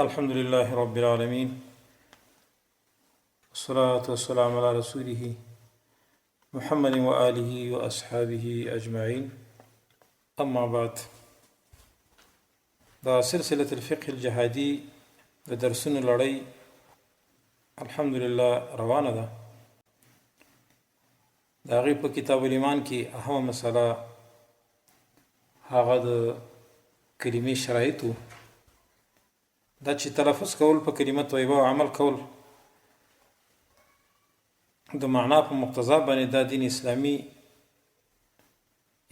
الحمد لله رب العالمين والصلاة والسلام على رسوله محمد وآله وأصحابه أجمعين. أما بعد، دا سلسلة الفقه الجهادي د درسونو لړۍ الحمد لله روانه ده. د هغې په کتاب الایمان کې اهمه مسله هغه د کلمې شرایطو، دا چې تلفظ کول په کلمه طیبه او عمل کول د معنا په مقتضا باندې دا دین اسلامي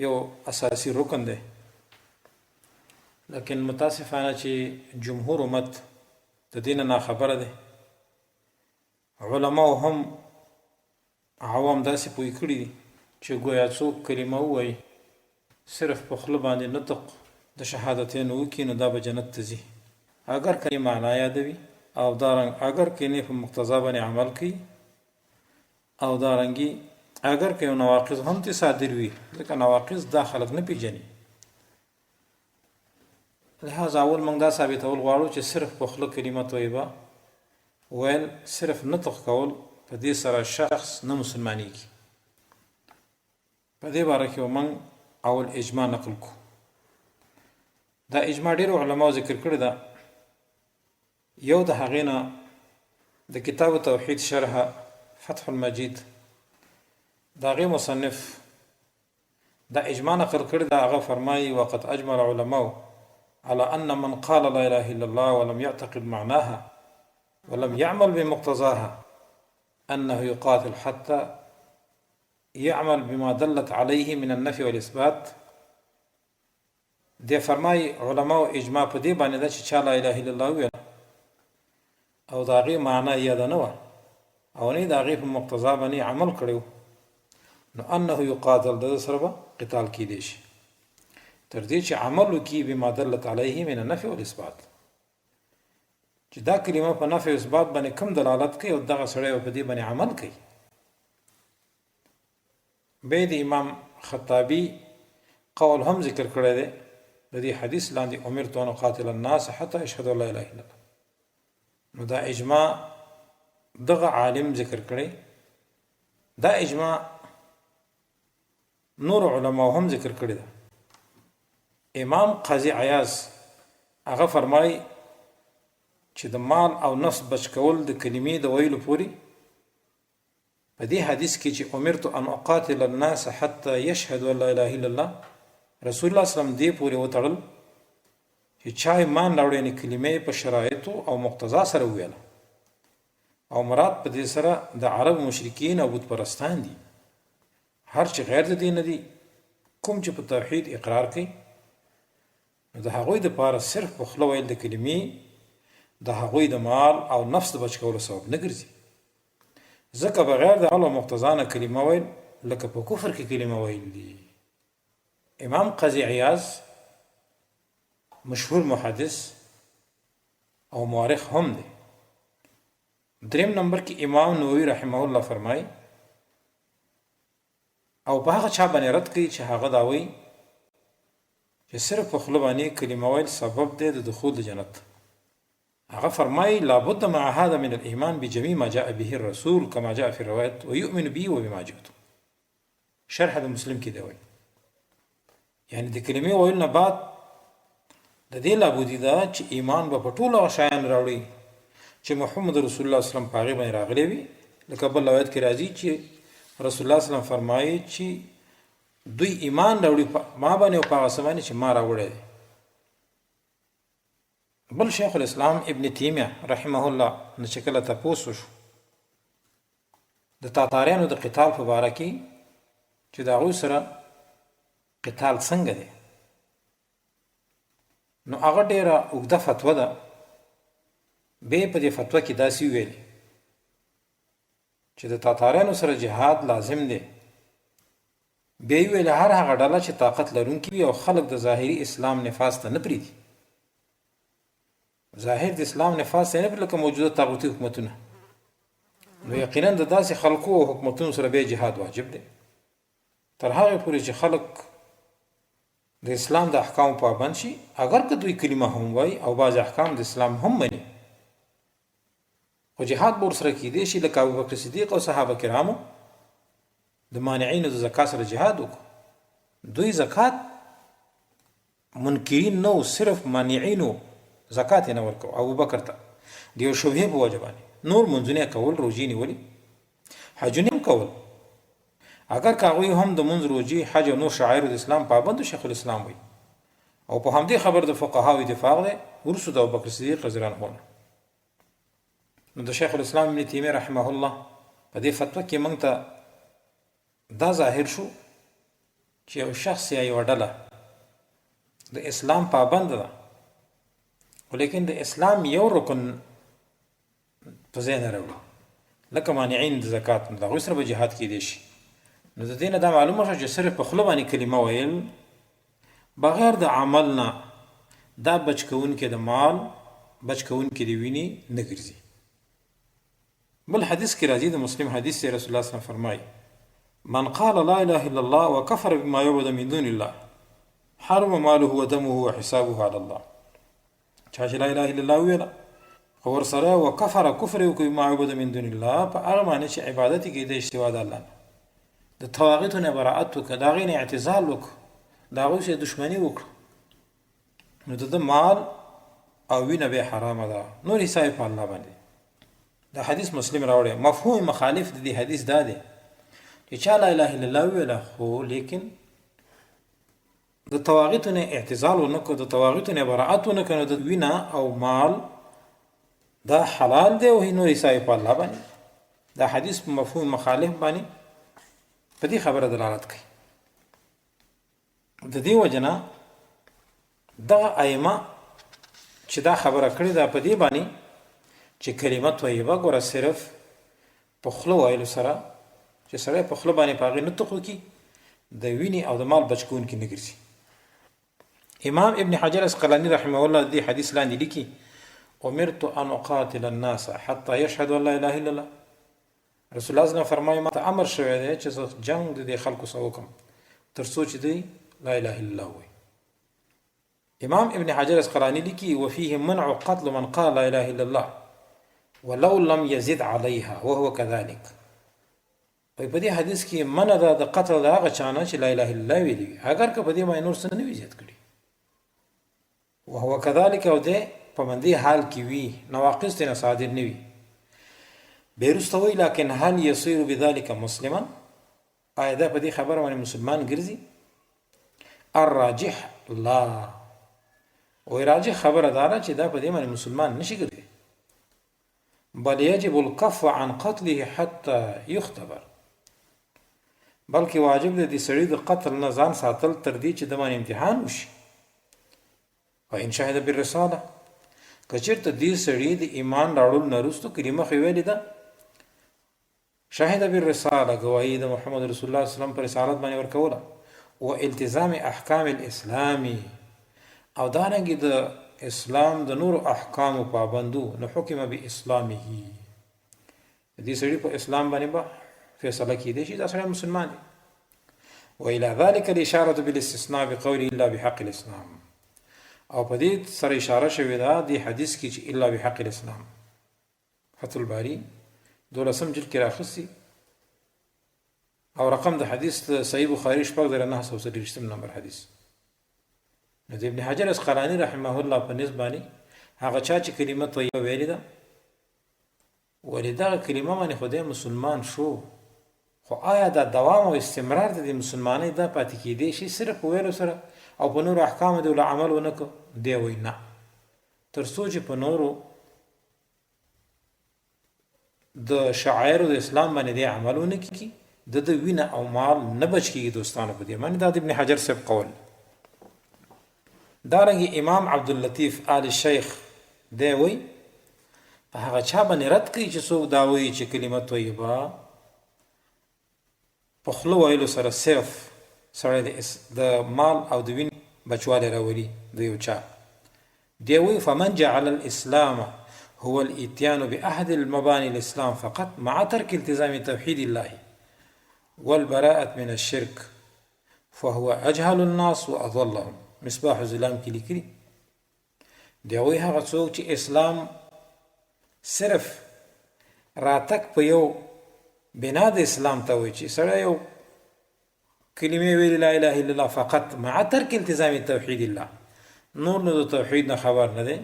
یو اساسی رکن دی. لیکن متاسفانه چې جمهور امت د دین نه خبره ده. علما هم عوام داسې پوی کړي دي چې گویا څوک کلمه ووایي صرف په خوله باندې نطق د شهادتین وکړي نو دا به جنت ته ځي، اگر که معنا یادوي او دارنګ اگر که نه په مقتضا باندې عمل کوي او دارنګي اگر که نواقض هم تی صادر وي، ځکه نواقض دا خلق نه پیژني. لہذا اول موږ دا ثابتول غواړو چې صرف په خوله کلمه طیبه ویل، صرف نطق کول، په دې سره شخص نه مسلمانېږي. په دې باره کې موږ اول اجماع نقل کو. دا اجماع ډېرو علماو ذکر کړې ده. یو د هغې نه د کتاب توحید شرح فتح المجید د هغې مصنف دا اجماع نقل کړې ده. هغه فرمایي وقد اجمع العلماء على أن من قال لا إله إلا الله ولم يعتقد معناها ولم يعمل بمقتضاها أنه يقاتل حتى يعمل بما دلت عليه من النفي والإثبات. دې فرمایي علماو اجماع په دې باندې ده چې چا لا اله الا الله ویل او د هغې معنا یاده نه وه او نه د هغې په مقتضا باندې عمل کړی، نو انه یقاتل، د سره به قتال کیدی شي تر دې چې عمل وکړي بما دلت علیه من النفي والاثبات، چې دا کلمه په نفي او اثبات باندې کم دلالت کوي او دغه سړی په دې باندې عمل کوي. به د امام خطابي قول هم ذکر کړی دی د دې حدیث لاندې امرت ان اقاتل الناس حتى يشهدوا لا اله الا الله. نو دا اجماع دغه عالم ذکر کړی. دا اجماع نور علماء هم ذکر کړی ده. امام قاضي عیاض هغه فرمای چې د مال او نفس بچ کول د کلمې د ویلو پورې په دې حدیث کې چې امرت ان اقاتل الناس حتى يشهدوا لا اله الا الله، رسول الله صلی الله علیه وسلم دې پورې وتړل چې چا ایمان راوړی نه کلمې په شرایطو او مقتضا سره وویله، او مراد په دې سره د عرب مشرکین او بت پرستان دي. هر چې غیر د دین دي، کوم چې په توحید اقرار کوي، نو د هغوی دپاره صرف په خوله ویل د کلمې د هغوی د مال او نفس د بچ کولو سبب نه ګرځي. ځکه بغیر د عمل او مقتضا نه کلمه ویل لکه په کفر کې کلمه ویل دي. امام قاضي عیاض مشهور محدث او مورخ هم دی. دریم نمبر کې امام نووي رحمه الله فرمای او په هغه چا باندې رد کوي چې هغه دا وایي چې صرف په خوله باندې کلمه ویل سبب دی د دخول د جنت. هغه فرمای لابد مع هذا من الايمان بجميع ما جاء به الرسول كما جاء في الروايات ويؤمن به وبما جئت. شرح د مسلم کې دی وایي، یعنی د کلمې ویل نه بعد د دې لابودي ده چې ایمان به په ټولو شیانو راوړي چې محمد رسول الله صلی الله علیه وسلم په هغې باندې راغلی وي. لکه بل روایت کې راځي چې رسول الله صلی الله علیه وسلم فرمایي چې دوی ایمان راوړي ما باندې او په هغه څه باندې چې ما راوړی دی. بل شیخ الاسلام ابن تیمیه رحمه الله نه چې کله تپوس وشو د تاتاریانو د قتال په باره کې چې د هغوی سره قتال څنګه دی، نو هغه ډیره اوږده فتوا ده. به په دې فتوا کې داسې ویلي چې د تاتاریانو سره جهاد لازم دی. به ویل هر هغه ډله چې طاقت لرونکي وي او خلق د ظاهري اسلام نفاذ ته نه پرېږدي. ظاهر د اسلام نفاذ ته نه پرېږدي لکه موجوده طاغوتي حکومتونه، نو یقینا د داسې خلقو او حکومتونو سره به جهاد واجب دی تر هغې پورې چې خلق د اسلام د احکام پابند شي، اگر که دوی کلمه هم وای او بعض احکام د اسلام هم مني، خو جهاد به ورسره کیدی شي لکه ابوبکر صدیق او صحابه کرامو د مانعینو د زکات سره جهاد وکړو. دوی زکات منکرین نو، صرف مانعینو زکات یې نه ورکو. ابوبکر ته د یو شبهې په وجه باندې نور منځونه کول، روژې نیولې، حجونه هم کول، اگر که هغوی هم د منځ، روژې، حج او نور شعایرو د اسلام پابند، شیخ الاسلام وایي. او په همدې خبر د فقهاو اتفاق دی وروسته د ابوبکر صدیق رضی الله عنه. نو د شیخ الاسلام ابن تیمیه رحمه الله په دې فتوا کې موږ ته دا ظاهر شو چې یو شخص یا یوه ډله د اسلام پابند ده، ولیکن د اسلام یو رکن په ځای نه راوړي، لکه مانعین د زکات، نو د هغوی سره به جهاد کیدی شي. نو د دې نه دا معلومه شوه چې صرف په خوله باندې کلمه ویل بغیر د عمل نه دا بچ کوونکی د مال، بچ کوونکی د وینې نه ګرځي. بل حدیث کې راځي، د مسلم حدیث دی، رسول الله صلی الله علیه وسلم فرمایي: من قال لا اله الا الله وكفر بما يعبد من دون الله حرم ماله ودمه وحسابه على الله. چا چې لا اله الا الله ویله خو ورسره وکفر، کفر وکړي بما يعبد من دون الله، په هغه معنی چې عبادت یې کیدی سوا د الله نه، د طواغیتو نه براءت وکړه، د هغې نه اعتزال وکړه، د هغوی سره دښمني وکړه، نو د ده مال او وینه بیا حرامه ده، نور حساب په الله باندې. دا حدیث مسلم راوړی. مفهوم مخالف د دې حدیث دا دی چې چا لا اله الا الله ویله خو لیکن د طواغیتو نه اعتزال ونه کړو، د طواغیتو نه براءت ونه کړو، د وینه او مال دا حلال دی او نور حساب په الله باندې. دا حدیث په مفهوم مخالف باندې په دې خبره دلالت کوي. د دې وجه نه دغه ائمه چې دا خبره کړې ده په دې باندې چې کلمه طیبه ګوره صرف په خوله ویلو سره چې سړی په خوله باندې په هغې نطق وکړي د وینې او د مال بچ کوونکي نه ګرځي. امام ابن حجر اسقلاني رحمه الله دې حدیث لاندې لیکي: امرت ان اقاتل الناس حتى يشهدوا ان لا اله الا الله. رسول الله صلی الله علیه وسلم فرمایي ما ته امر شوی دی چې زه جنګ د دې خلکو سره وکړم تر څو چې دوی لا اله الا الله وایي. امام ابن حجر اسقلاني لیکي: وفيه منع قتل من قال لا اله الا الله ولو لم يزد عليها وهو كذلك. په دې حدیث کې منع ده د قتل د هغه چا نه چې لا اله الا الله ویلي وي، اگر که په دې باندې نور څه نه وي زیات کړي. وهو كذلك، او دې په مندي حال کې وي، نواقص ترې نه صادر نه وي. بیا وروسته وایي: لکن هل يصير بذلك مسلما؟ آیا دا په دې خبره باندې مسلمان ګرځي؟ الراجح لا. وایي راجح خبره دا ده چې دا په دې باندې مسلمان نشي ګرځي، بل يجب الكف عن قتله حتى يختبر، بلکې واجب دی د سړي د قتل نه ځان ساتل تر دې چې د باندې امتحان وشي. فإن شهد بالرساله، که چېرته دې سړي د ایمان راوړلو نه وروسته کلمه خو ویلې ده، شهد بالرساله، ګواهي د محمد رسول الله صلی الله علیه وسلم پر رسالت باندې ورکوله، و التزام احکام الاسلامي، او دارنګې د اسلام د نور احکامو پابندو، نو حکم باسلامه، دې سړي په اسلام باندې به فیصله کیدی شي، دا سړی مسلمان دی. والى ذلك الاشاره بالاستثناء بقوله الا بحق الاسلام، او په دې سره اشاره شوې ده د حدیث کې چې الا بحق الاسلام. فتح الباری 12 جلد کې راخصي، او رقم د حدیث صحیح بخاری 4933 نمبر حدیث. نو د ابن حجر اسقلاني رحمه الله په نسبت هغه چا چې کلمه طیبه ویلې ده، ولې دغه کلمه باندې خدای مسلمان شو، خو آیا دا دوام او استمرار د مسلمانۍ دا پاتې کېدی شي صرف ویلو سره او په نورو احکامو د عمل ونه کړو؟ دی وایي نه، تر څو چې په نورو د شعایرو د اسلام باندې دی عمل ونه کړي، د وینه او مال نه بچ کېږي. دوستانو په دې باندې دا د ابن حجر صاحب قول. دارنګه امام عبداللطیف آل شیخ دی وایي په هغه چا باندې رد کوي چې څوک دا وایي چې کلمه طیبه په خوله ویلو سره صرف سړی د مال او د وینې بچوالی راولي د یو چا. دی وایي فمن جعل الاسلام هو الاتيان باحد المباني الاسلام فقط مع ترك التزام توحيد الله والبراءة من الشرك فهو اجهل الناس واضلهم. مصباح الظلام کې لیکلي دی هغوی هغه څوک چې اسلام صرف راتک په یو بنا د اسلام ته وایي چې سړی یو کلمې ویلي لا اله الا الله فقط مع ترک التزام توحید الله، نور نو د توحید نه خبر نه دی،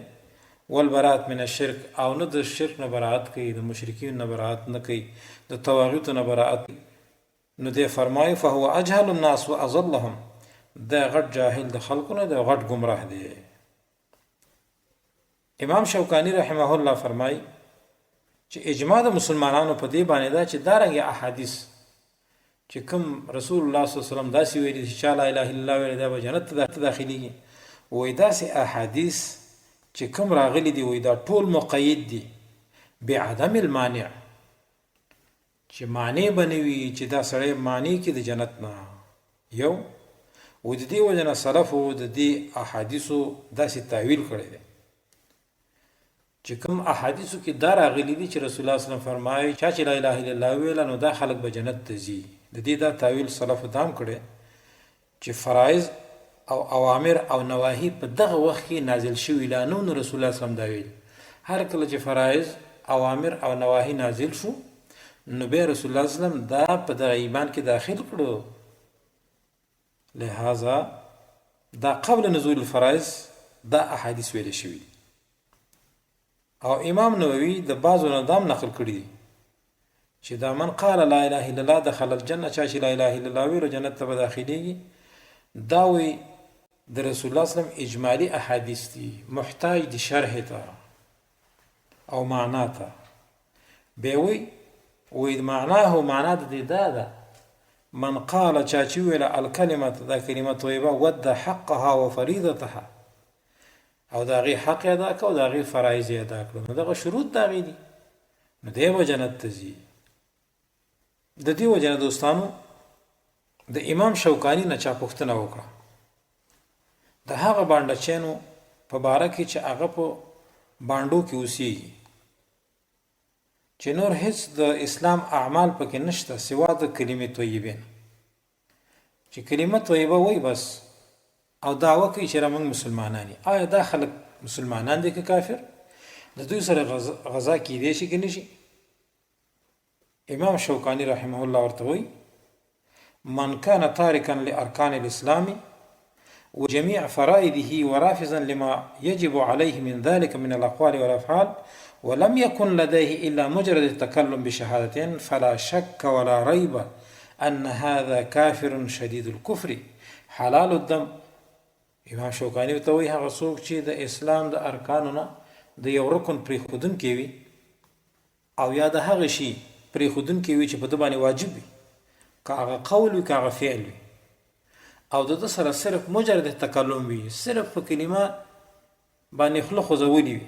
والبراءت من الشرک او نه د شرک نه براءت کوي، د مشرکین نه براءت نه کوي، د طواغیتو نه براءت. نو دی فرمایي فهو اجهل الناس واضلهم، دا غټ جاهل د خلکو نه د غټ گمراه دی. امام شوکانی رحمه الله فرمایي چې اجماع د مسلمانانو په دې باندې دا چې دارنګه احادیث چې کوم رسول الله صلی الله علیه وسلم داسې ویلي چې لا اله الا الله ویل دا به جنت ته داخليږي، وای داسې احادیث چې کوم راغلي دي وای دا ټول مقید دي بعدم المانع، چې معنی بنوي چې دا سړی معنی کې د جنت نه یو و د دې وجنه سلف و د دې احادیثو داسې تعویل کړی دی چې کوم احادیثو کې دا راغلي دي چې رسول الله صلی الله علیه وسلم فرمایي چې لا اله الا الله ویل نو دا خلک به جنت ته ځي. د دې دا تعویل سلف دام کړي چې فرایض او اوامر او نواهی په دغه وخت کې نازل شوي، لا نو رسول الله صلی الله علیه وسلم دا ویل. هر کله چې فرایض اوامر او نواهی نازل شو نو به رسول الله صلی الله علیه وسلم دا په دغه ایمان کې داخل کړو. لہذا دا قبل نزول الفرائض دا احادیث ویل شوي. او امام نووي د بعضو ندام نقل کړي دي چې دا من قال لا اله الا الله دخل الجنه، چا چې لا اله الا الله ویلو جنت ته به داخليږي. دا وی د رسول الله صلی الله علیه وسلم اجمالی احادیث دي محتاج دي شرح ته او معنا ته. به وی معناه معنا د دې دا من قال چا چې ویل الکلمه دا کلمه طیبه ود حقها وفریضتها، او دا غي حق ادا کو دا غي فرایض ادا کړو، نو دغه شروط دا غي دي، نو دیو جنت ته ځي. د دې وجه دوستانو د امام شوکانی نه چا پوښتنه وکړه د هغه باندې چینو په باره کې چې هغه په باندو کې اوسېږي چې نور هیڅ د اسلام اعمال پکې نشته سوا د کلمې طیبه، چې کلمه طیبه وای بس او دعوه کوي چې موږ مسلمانان یو. آیا دا خلک مسلمانان دي که کافر؟ د دوی سره غزا کیدی شي که نشي؟ امام شوکانی رحمه الله ورته وایي من كان تاركا لأركان الإسلام وجميع فرائضه ورافضا لما يجب عليه من ذلك من الأقوال والأفعال ولم يكن لديه إلا مجرد التكلم بشهادتين فلا شك ولا ريب أن هذا كافر شديد الكفر حلال الدم. امام شوکانی ورته وایي هغه څوک چې د اسلام د ارکانو نه د یو رکن پرېښودونکی وي او یا د هغه شي پرېښودونکی وي چې په ده باندې واجب وي، که هغه قول وي که هغه فعل وي، او د ده سره صرف مجرد تکلم وي، صرف په کلمه باندې خوله خوځولي وي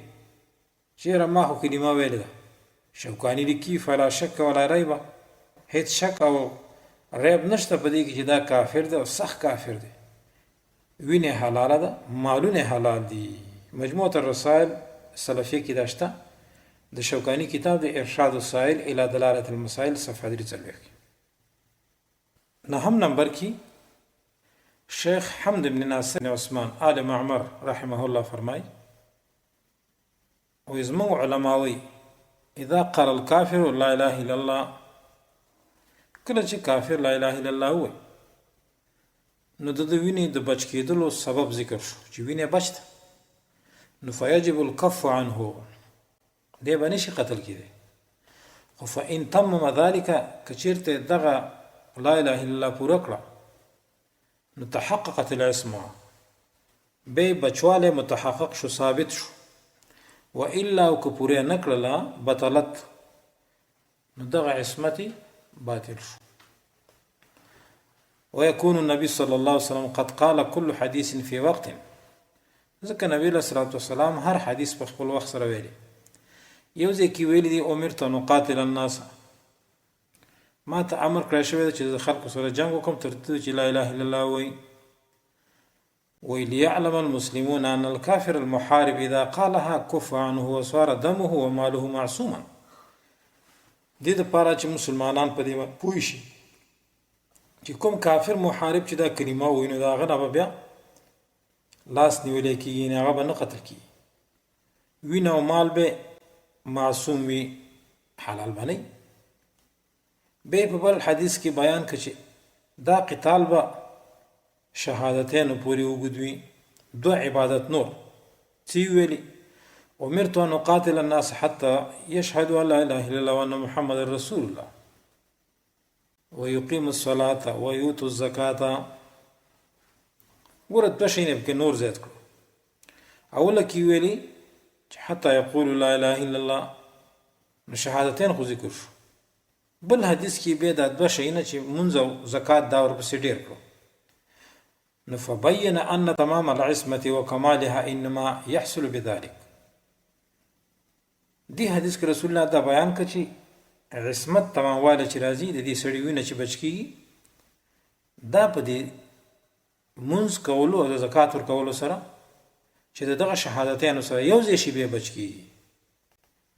چېره ما خو کلمه ویلې ده. شوکانی لیکي فلا شک ولا ریبه، هیڅ شک او ریب نشته په دې کې چې دا کافر دی او سخت کافر دی. وینه حلاله ده، مالونه حلال دي. مجموعه الرسائل سلفیه کې داشته د شوکانی کتاب د ارشاد السائل الى دلالة المسائل صفحه 43 نهم نمبر کې شیخ حمد بن ناصر عثمان آل معمر رحمه الله فرمای ويزمو علماوي اذا قال الكافر لا اله الا الله، کله چې کافر لا اله الا الله وي نو د وینې د بچ کېدلو سبب ذکر شو چې وینې بچته، نو فیجب الکف عنه، دی به نشي قتل کېدی. خو فإن تمم ذلك کچیرته دغه لا اله الا الله پوره کړه نو تحققت العصمه، به بچواله متحقق شو، ثابت شو. و الا که پوره نکړه بطلت، نو دغه عصمتي باطل شو. ويكون النبي صلى الله عليه وسلم قد قال كل حديث في وقت، ځکه نبی له صلوات والسلام هر حدیث په خپل وخت سره ویلي. یو ځکه ویلي دی امرت ان اقاتل الناس، ما ته امر کړی شوی چې د خلکو سره جنگ وکم تر څو چې لا اله الا الله وایي. وليعلم المسلمون ان الكافر المحارب اذا قالها كف عنه وصار دمه وماله معصوما. دې د پاره چې مسلمانان په دې پوه شي چې کوم کافر محارب چې دا کلمه وایي نو د هغه نه به بیا لاس نیولی کېږي، نه هغه به نه قتل کېږي، وینه او مال به معصوم وي، حلال به نه وي. بیا په بل حدیث کې بیان کړه چې دا قتال به شهادتینو پورې اوږد وي. دو عبادت نور څه ویلي؟ امرت ان اقاتل الناس حتى يشهدوا ان لا اله الا الله وان محمد رسول الله ويقيموا الصلاه ويؤتوا الزكاه. ګوره دوه شیونه پکې نور زیات کړو. اوله کې ویلي چې حتی یقولوا لا اله الا الله، نو شهادتین خو ذکر شو. بل حدیث کې بیا دا دوه شیونه چې منځ او زکات دا ورپسې ډېر کړو. نو فبین ان تمام العصمة وکمالها انما يحصل بذلك. دی حدیث کې رسول الله دا بیان کړ چې عصمت تمامواله چې راځي د دې سړي وینه چې بچ کیږي دا په دې منځ کولو او زکات ورکولو سره چې دغه شهادتین سره یو ځای شي به بچ کیږي.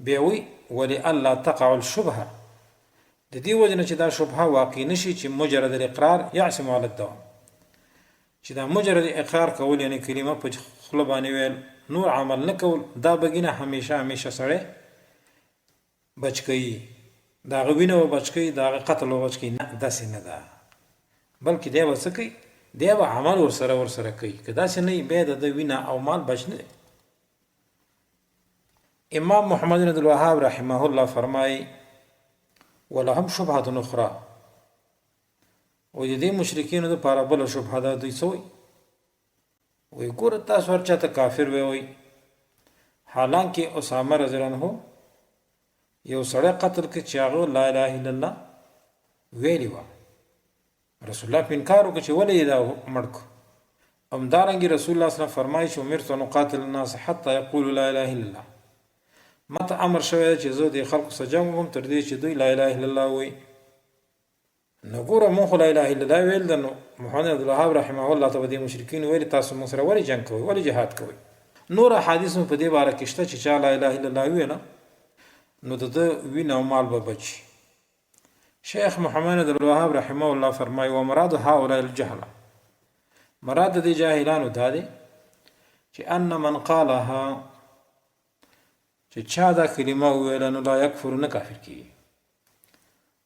بیا وی ولی الله تقع الشبهه، د دې وجنه چې دا شبهه واقع نشي چې مجرد الاقرار يعصم على الدوام، چې دا مجرد اقرار کول یعنی کلمه په خپل باندې ویل نور عمل نه کول دا بګینه همیشه سره بچ کی، دا غوینه و بچ کی، دا قتل و بچ کی، نه داسې نه ده، بلکې دی وسه کی، دی به عمل ورسره کوي. که داسې نه به د وینه او مال بچ نه. امام محمد بن عبد الوهاب رحمه الله فرمای ولهم شبهه اخرى، و دې مشرکین د پاره بل شبهه ده. دوی سوې وی ګور تاسو ورچاته کافر وي، حالانکه اسامه رضی الله عنه یو سړی قتل کې چې هغه لا اله الا الله ویلی و، رسول الله په انکار وکړ چې ولې دا مړک. همدارنګه رسول الله صلی الله علیه وسلم فرمایي چې امرت ان اقاتل الناس حتى يقولوا لا اله الا الله. مته امر شوی چې زه د خلکو سره جنګ وکړم تر دې چې دوی لا اله الا الله وایي. نو ګوره مونږ لا اله الا الله ویل د محمد عبد الوهاب رحمه الله ته د مشرکین ویل تاسو موږ سره ولې جنګ کوئ، ولې جهاد کوئ. نور احادیث په دې باره کې شته چې چا لا اله الا الله ویل نو د وینه او مال به بچي. شیخ محمد عبد الوهاب رحمه الله فرمایي ومراد هؤلاء الجهله، مراد د جاهلانو دا دی چې ان من قالها، چې چا دا کلمه ویل نو لا یکفر، نه کافر کیږي،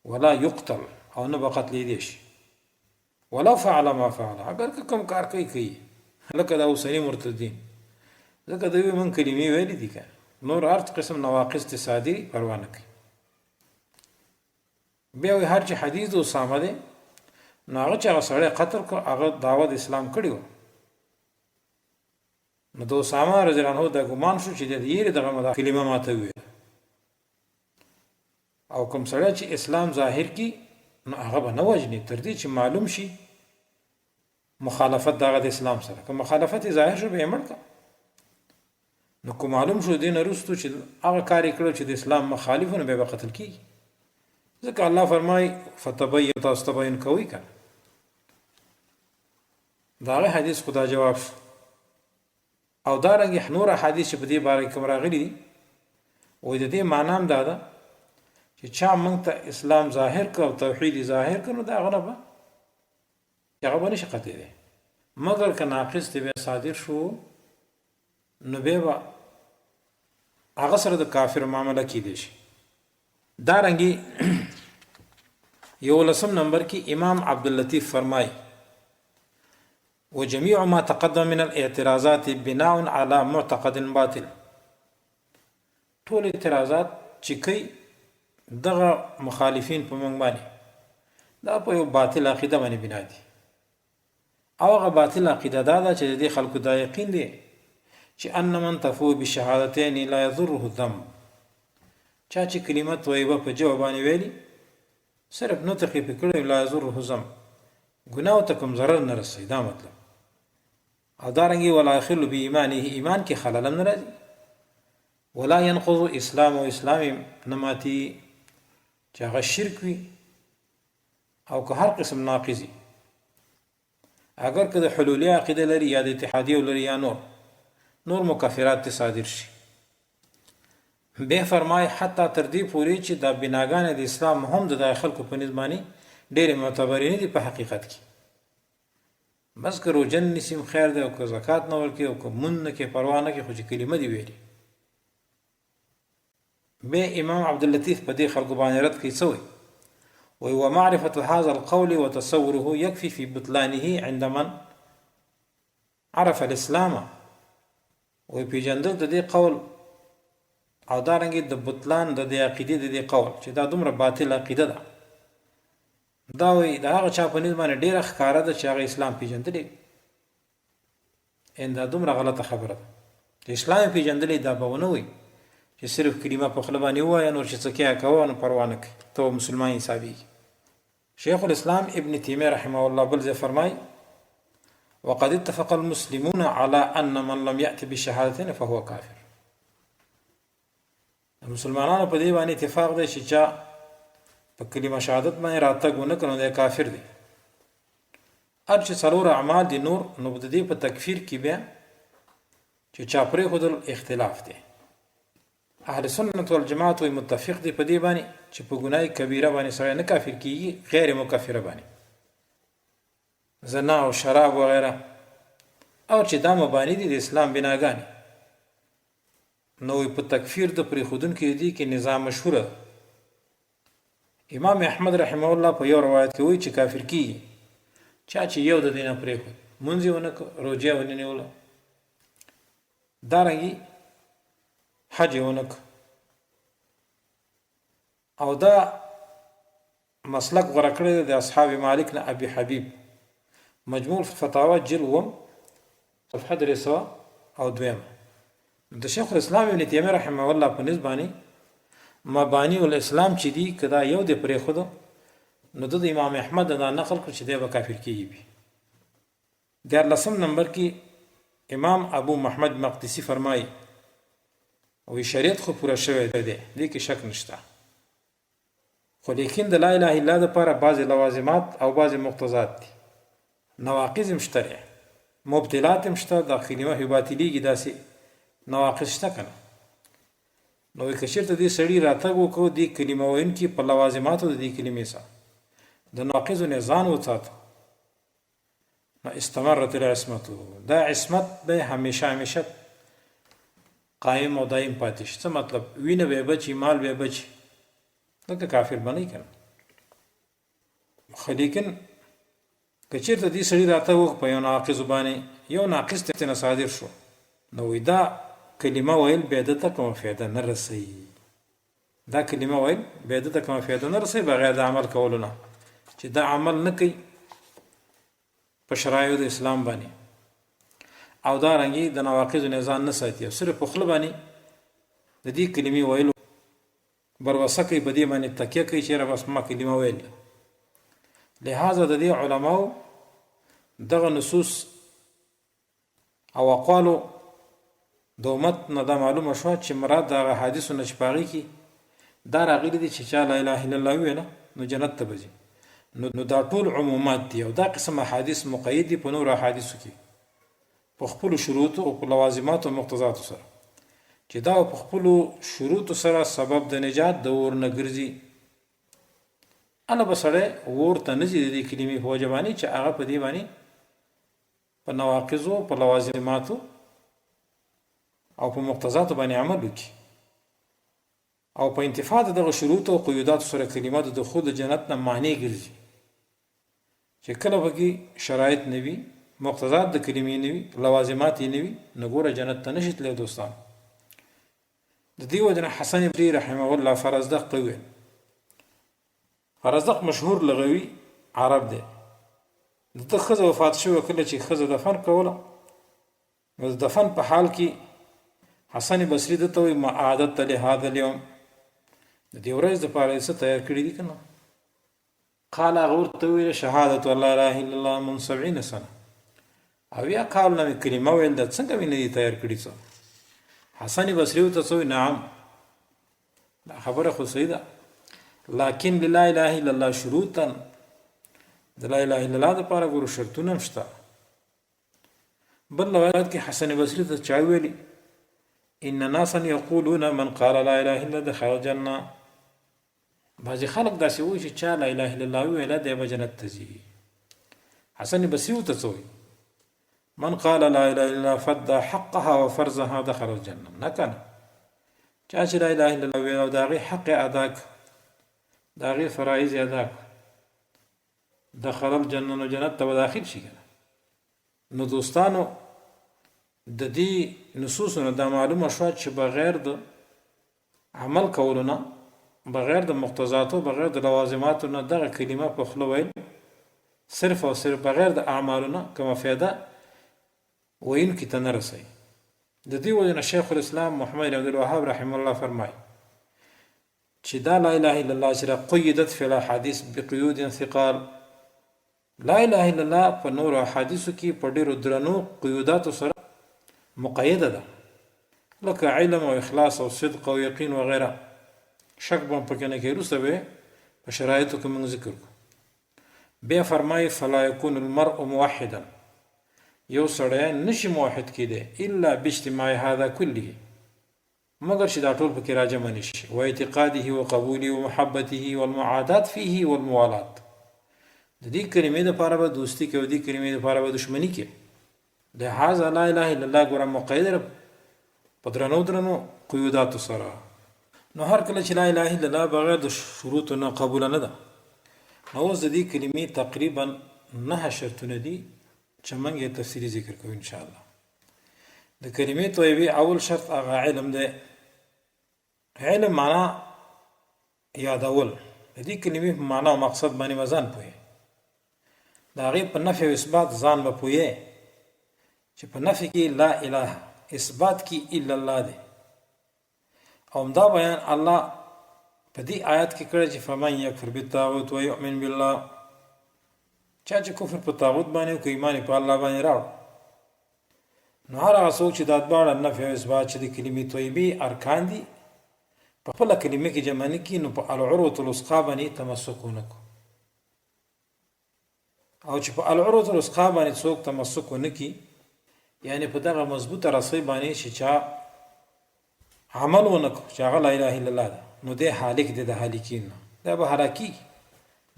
ولا یقتل، او نه به قتل دی شي، ولا فعل ما فعل، اگر کوم کار کوي لکه دا اوسنی مرتدین، ځکه دوی من کلمې ویلې دي که نور هر قسم نواقص تصادی پروا نه کوي. بیا وی هر چې حدیث د اسامه دی نو هغه چې هغه سړی قتل کړ هغه دعوت اسلام کړی و، نو د اسامه رضی الله عنه دا ګمان شو چې د یې دغه کلمه ماته ویل، او کوم سړی چې اسلام ظاهر کی نو هغه به نه وجني تر دې چې معلوم شي مخالفت دغه د اسلام سره. که مخالفت ظاهر شو به یې مړ کړه، نو که معلوم شو دین وروسته چې هغه کار یې کړی چې د اسلام مخالف و نو بیا به قتل کیږي. ځکه الله فرمایي فتبین، تاسو تبین کوئ که د هغه حدیث خدا جواب شو. او دارنګه نور حدیث چې په دې باره کې راغلي دي وایي د دې معنا هم دا ده چې چا موږ ته اسلام ظاهر کړ او توحید ظاهر کړ نو دا هغه نه به هغه به نشي قتلی، مګر که ناقص دی بیا صادر شو نو بیا به هغه سره د کافر معامله کیدی شي. دارنګه 11 نمبر کې امام عبداللطیف فرمای وجميع ما تقدم من الاعتراضات بناء على معتقد باطل، ټول اعتراضات چې کوي دغه مخالفین په موږ باندې دا په یو باطل عقیده باندې بنا دي، او هغه باطل عقیده دا ده چې د خلکو دا یقین دی چې ان من تفو بشهادتين لا يضره الذنب، چا چې کلمت وایي په جواب باندې ویلي صرف نطق په کړي لا يضره الذنب، ګناه ته کوم ضرر نه رسي، دا مطلب. او دارنګي ولا يخل بإيمانه، ایمان کې خلل نه راځي، ولا ينقض اسلام او اسلام نماتي چې هغه شرک وي او که هر قسم ناقضي، اگر که د حلولي عقیده لري یا د اتحادیه لري یا نور مکفرات صادر شي. به فرمای حتی تر دې پورې چې د بناګان د اسلام هم د خلکو په نظمانی ډېرې معتبرې نه دي په حقیقت کې. بس که روژه نه نیسي خیر دی، او که زکات نه ورکوي، او که مونځ نه کوي، پروا نه کوي، خو چې کلمه دې ویلي. بیا امام عبداللطیف په دې خلکو باندې رد کوي، څه وایي؟ وایي ومعرفة هذا القول وتصوره يكفي في بطلانه عند من عرف الاسلام. وایي پیژندل د دې قول او دارنګې د بطلان د دې عقیدې د دې قول چې دا دومره باطل عقیده ده، دا وایي د هغه چا په نسبت باندې ډېره ښکاره ده چې هغه اسلام پیژندلی. دا دومره غلطه خبره ده چې اسلام پیژندلی، دا به ونه وایي چې صرف کلمه په خوله باندې ووایه، نور چې څه کوې کوه، نو پروا نه کوي، ته مسلمان حسابېږي. شیخ الاسلام ابن تیمیه رحمه الله بل ځای فرمایي وقد اتفق المسلمون على ان من لم يأت بشهادتين فهو کافر. مسلمانانو په دې باندې اتفاق دی چې چا په کلمه شهادت باندې راتګ ونه کړي، دی کافر دی. هر چې څلور اعمال دي نور، نو د دې په تکفیر کې بیا چې چا پرېښودل اختلاف دی. اهل سنت والجماعت وی متفق دی په دې باندې چې په ګناه کبیره باندې سړی نه کافر کیږي، غیر مکفره باندې زنا او شراب وغیره، او چې دا مبانی دي د اسلام بناګانې، نو په تکفیر د پرېښودونکو دي کې نظام مشهوره ده. امام احمد رحمه الله په یو روایت کې وایي چې کافر کیږي چا چې یو د دې نه پرېښود، مونځ یې ونه کړ، روژه یې ونه نیوله، دارنګې حج یې ونه کړ. او دا مسلک غوره کړی دی د اصحاب مالک نه ابي حبیب، مجموع فتاوا جلد صفحه 302. د شیخ الاسلام ابن تیمیه رحمه الله په نسبت باندې مبانی الاسلام چې دي کدا یو د پرېښودو، نو د امام احمد دا نقل کړ چې دی به کافر کیږي. 14 نمبر کې امام ابو محمد مقدسی فرمایي وی شریعت خو پوره شوی دی، دې کې شک نشته، خو لیکن د لا اله الا الله لپاره بعض لوازمات او بعض مقتضات دي، نواقض هم شته، مبطلات هم شته، دا کلمه هی باطلیږي، داسې نواقض شته کنه. نو که چېرته دې سړي راتګ وکړو دې کلمه ویونکي په لوازماتو د دې کلمې سره د ناقضو نه ځان وساتو، نو استمرت العصمت، دا عصمت به همیشه همیشه قائم او دائم پاتې شي. څه مطلب؟ وینه به بچي، مال به بچي، دغه کافر بنئ کنه. خو لیکن که چېرته دې سړي راته وخ په یو ناقض باندې یو ناقص ته صادر شو، نو دا کلمه ویل به د کوم فایده نه رسي، دا کلمه ویل به د کوم فایده نه رسي بغیر د عمل کولو نه، چې دا عمل نه کوي په شرایعو د اسلام باندې، او دا رنګي د نواقض نه ځان نه ساتي، صرف په خپل باندې د دې کلمې ویلو بروسه کوي، په دې باندې تکیه کوي چې را بس ما کلمه ویل. لہذا د دې علماو دغه نصوص او اقوالو د امت نه دا معلومه شوه چې مراد د حدیثو نه چې په هغې کې دا راغلي دي چې چا لا اله الا الله وویله نو جنت ته به ځي، نو دا ټول عمومات دي، او دا قسم احادیث مقید دي په نورو احادیثو کې په خپلو شروطو او په لوازماتو او مقتضاتو سره، چې دا په خپلو شروطو سره سبب د نجات د اور نه ګرځي. انا به سړی اور ته نه ځي د دې کلمې په وجه باندې چې هغه په دې باندې په نواقضو په لوازماتو او په مقتضاتو باندې عمل وکړي، او په انتفاع دغه شروط او قیوداتو سره کلمه د دخول د جنت نه معنی ګرځي، چې کله پکې شرایط نه وي، مقتضات د کلمې نه وي، لوازمات یې نه وي، نو ګوره جنت ته نشي تللی. دوستان د دې وجه نه حسن بصري رحمه الله فرزدق ته ویل، فرزدق مشهور لغوي عرب دی، دته ښځه وفات شوه، کله چې ښځه دفن کوله نو د دفن په حال کې حسن بصري دته وایي ما عادت لهذا اليوم، د دې ورځ دپاره څه تیار کړي دي که نه؟ قال هغه ورته وویله شهادة ان لا اله الا الله من 70 سنه، او یا کالونه مې کلمه ویل ده، څنګه مې نه دي تیار کړي څه؟ حسن بصري ورته څه وایي نعم، دا خبره خو صحیح ده، لکن لا اله الا الله شروطا، د لا اله الا الله دپاره ګورو شرطونه هم شته. بل روایت کې حسن بصري ته چا ویلي ان ناسا یقولون من قال لا اله الا دخل الجنه، بعضې خلک داسې وایي چې چا لا اله الا الله وویله دی به جنت ته ځي. حسن بصري ورته څه وایي؟ من قال لا اله الا الله فدى حقها وفرضها دخل الجنه. نه کنه، چا چې لا اله الا الله ویل او د هغې حق یې ادا کړ، د هغې فرایض یې ادا کړ، دخل الجنه، نو جنت ته به داخل شي کنه. نو دوستانو د دې نصوصو نه دا معلومه شوه چې بغیر د عمل کولو نه، بغیر د مقتضاتو، بغیر د لوازماتو نه دغه کلمه په خوله ویل صرف او صرف بغیر د اعمالو نه کومه فایده ویونکي ته نه رسوي. د دې وجې نه شیخ الاسلام محمد بن عبدالوهاب رحمه الله فرمایي چې دا لا اله الا الله چې قیدت فی الاحادیث بقیود ثقال، لا اله الا الله په نورو احادیثو کې په ډېرو درنو قیوداتو سره مقیده ده، لکه علم او اخلاص او صدق او یقین وغیره. شک به هم پکې نه کوي، وروسته به په شرایطو کې موږ ذکر کړو. بیا فرمایي فلا یکون المرء موحدا، یو سړی نشي موحد کېدی الا باجتماع هذا کله، مگر چې دا ټول پکې راجمع نشي، و اعتقاده و قبوله و محبته والمعادات فيه والموالات. د دې کلمې دپاره به دوستي کوي، د دې کلمې دپاره به دشمني کوي. لهذا لا اله الا الله ګوره مقیده په درنو درنو قیوداتو سره. نو هر کله چې لا اله الا الله بغیر د شروطو نه قبول نه ده، نو اوس د دې کلمې تقریبا 9 شرطونه دي چې موږ یې تفصیلي ذکر کوو ان شاء الله. د کلمې طیبې اول شرط هغه علم دی. علم معنا یادول، د دې کلمې په معنا او مقصد باندې ځان پوهې، د هغې په نفي او اثبات ځان به پوهې چې په نفي کې لا اله، اثبات کې الا الله دی. او همدا بیان الله په دې آیات کې کړی چې فمن یکفر بالطاغوت ویؤمن بالله، چا چې کفر په طاغوت باندې او ایمان په الله باندې راوړ، نو هر هغه څوک چې دا دواړه نفي او اثبات چې د کلمې طیبې ارکان دي په خپله کلمې کې جمع نه کړي، نو په العروة الوثقی باندې تمسک ونه کړو. او چې په العروة الوثقی باندې څوک تمسک ونه کړي، یعنی په دغه مضبوطه رسۍ باندې چې چا عمل ونه کړو چې هغه لا اله الا الله ده، نو دی هالک دی، د هالکین نه، دا به هلاکي،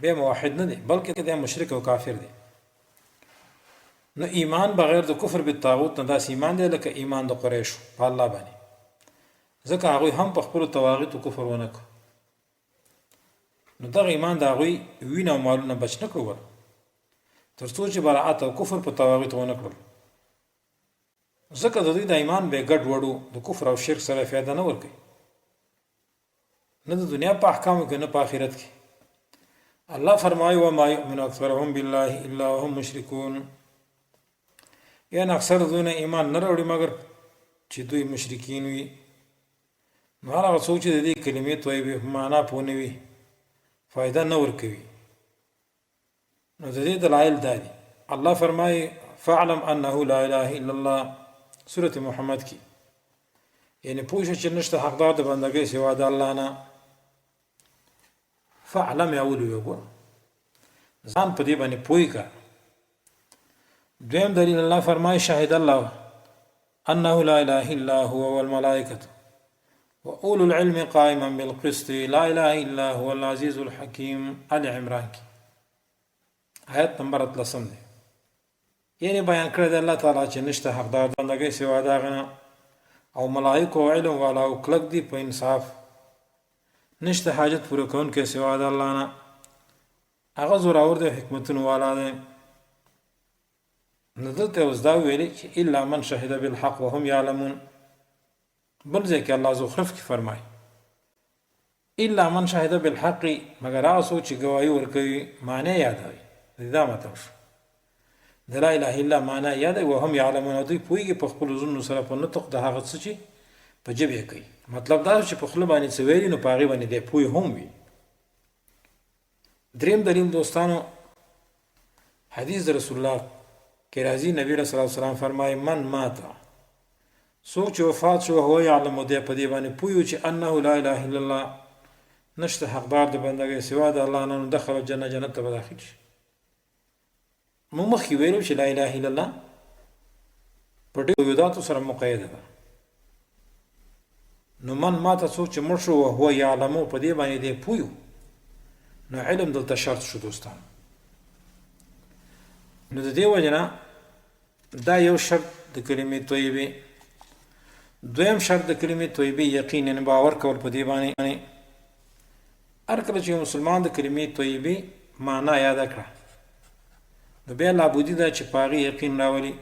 بیا موحد نه دی بلکې دی مشرک او کافر دی. نو ایمان بغیر د کفر بالطاغوت نه داسې ایمان دی لکه ایمان د قریشو په الله باندې، ځکه هغوی هم په خپلو طواغیتو کفر ونه کړو. نو دغه ایمان د هغوی وینه او مالونه بچ نه کړو تر څو چې براعت او کفر په طواغیتو ونه کړل، ځکه د دوی د ایمان به ګډ وډو د کفر او شرک سره فایده نه ورکوي، نه د دنیا په احکامو کې نه په آخرت کې. الله فرمایي وما یؤمن اکثرهم بالله الا وهم مشرکون، یعنی اکثر دوی نه ایمان نه راوړي مګر چې دوی مشرکین وي. نو هغه څوک چې د دې کلمې طیبې په معنا پوه نه وي فایده نه ورکوي. نو د دې دلایل دا دي. الله فرمایي فاعلم انه لا اله الا الله، سورة محمد کې، یعنی پوښه چې نشته حقدار د بندګۍ سوا د الله نه. فاعلم یا ولي وګوره، ځان په دې باندې پوهی کا. دویم دلیل الله فرمایي شهد الله انه لا اله الا هو والملائکه واولو العلم قائما بالقسط لا اله الا هو العزيز الحكيم. آل عمران کې آیت نمبر 13 دی. یعنی بیان کړی دی الله تعالی چې نشته حقدار د بندګۍ سوا د هغه نه، او ملائکو او علم والا او کلک دي په انصاف، نشته حاجت پوره کوونکی سوا د الله نه، هغه زورور دی، حکمتونو والا دی. نو دلته اوس دا ویلي چې الا من شهد بالحق وهم یعلمون. بل ځای کې الله زخرف کې فرمایي الا من شهد بالحق، مگر هغه څوک چې ګواهي ورکوي، معنی یادوي. دا مطلب شو د لا اله الا معنا یاد وهم یعلمون، دوی پوهیږي په خپل ځنو سره په نطق د هغه څه چې په جبه کوي. مطلب دا چې په خپل باندې څه ویلي نو په هغې باندې دی پوه هم وي. دریم دلیل دوستانو حدیث د رسول الله کې راځي، نبی صلی الله علیه وسلم فرمایي من مات، څوک چې وفات شو هو یعلم، دی په دې باندې پوه چې انه لا اله الا الله، نشته حقدار د بندګۍ سوا د الله نه، نو دخل الجنه، جنت ته به داخل شي. مو مخکې ویلو چې لا اله الا الله په ډېرو قیوداتو سره مقیده ده. نو من ماته څوک چې مړ شو وهو یعلمو، په دې باندې دی پوه، نو علم دلته شرط شو دوستان. نو د دې وجه نه دا یو شرط د کلمې طیبې. دویم شرط د کلمې طیبې یقین، یعنی باور کول په دې باندې. هر کله چې مسلمان د کلمې طیبې معنا یاد کړه نو بیا لابودي ده چې په هغې یقین راولي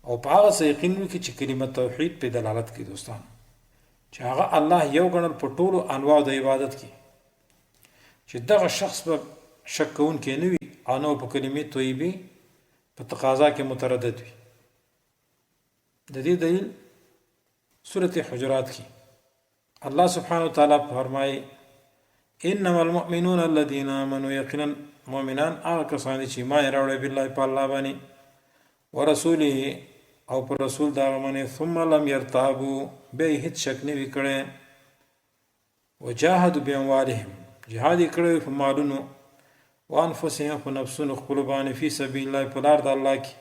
او په هغه څه یقین وکړي چې کلمه توحید په دلالت کوي دوستان، چې هغه الله یو ګڼل په ټولو انواعو د عبادت کې، چې دغه شخص به شک کوونکی نه وي او نه په کلمې طیبې په تقاضا کې متردد وي. د دې دلیل سورة حجرات کې الله سبحانه وتعالی فرمایي انما المؤمنون الذين آمنوا، یقینا مؤمنان هغه کسان چې ایمان یې راوړی بالله په الله باندې ورسوله او پر رسول د هغه باندې ثم لم يرتابوا، بیا یې هېڅ شک نه وي کړی، وجاهدوا باموالهم، جهاد یې کړی په مالونو، وانفسهم په نفسونو خپلو باندې فی سبیل الله په لار د الله کې،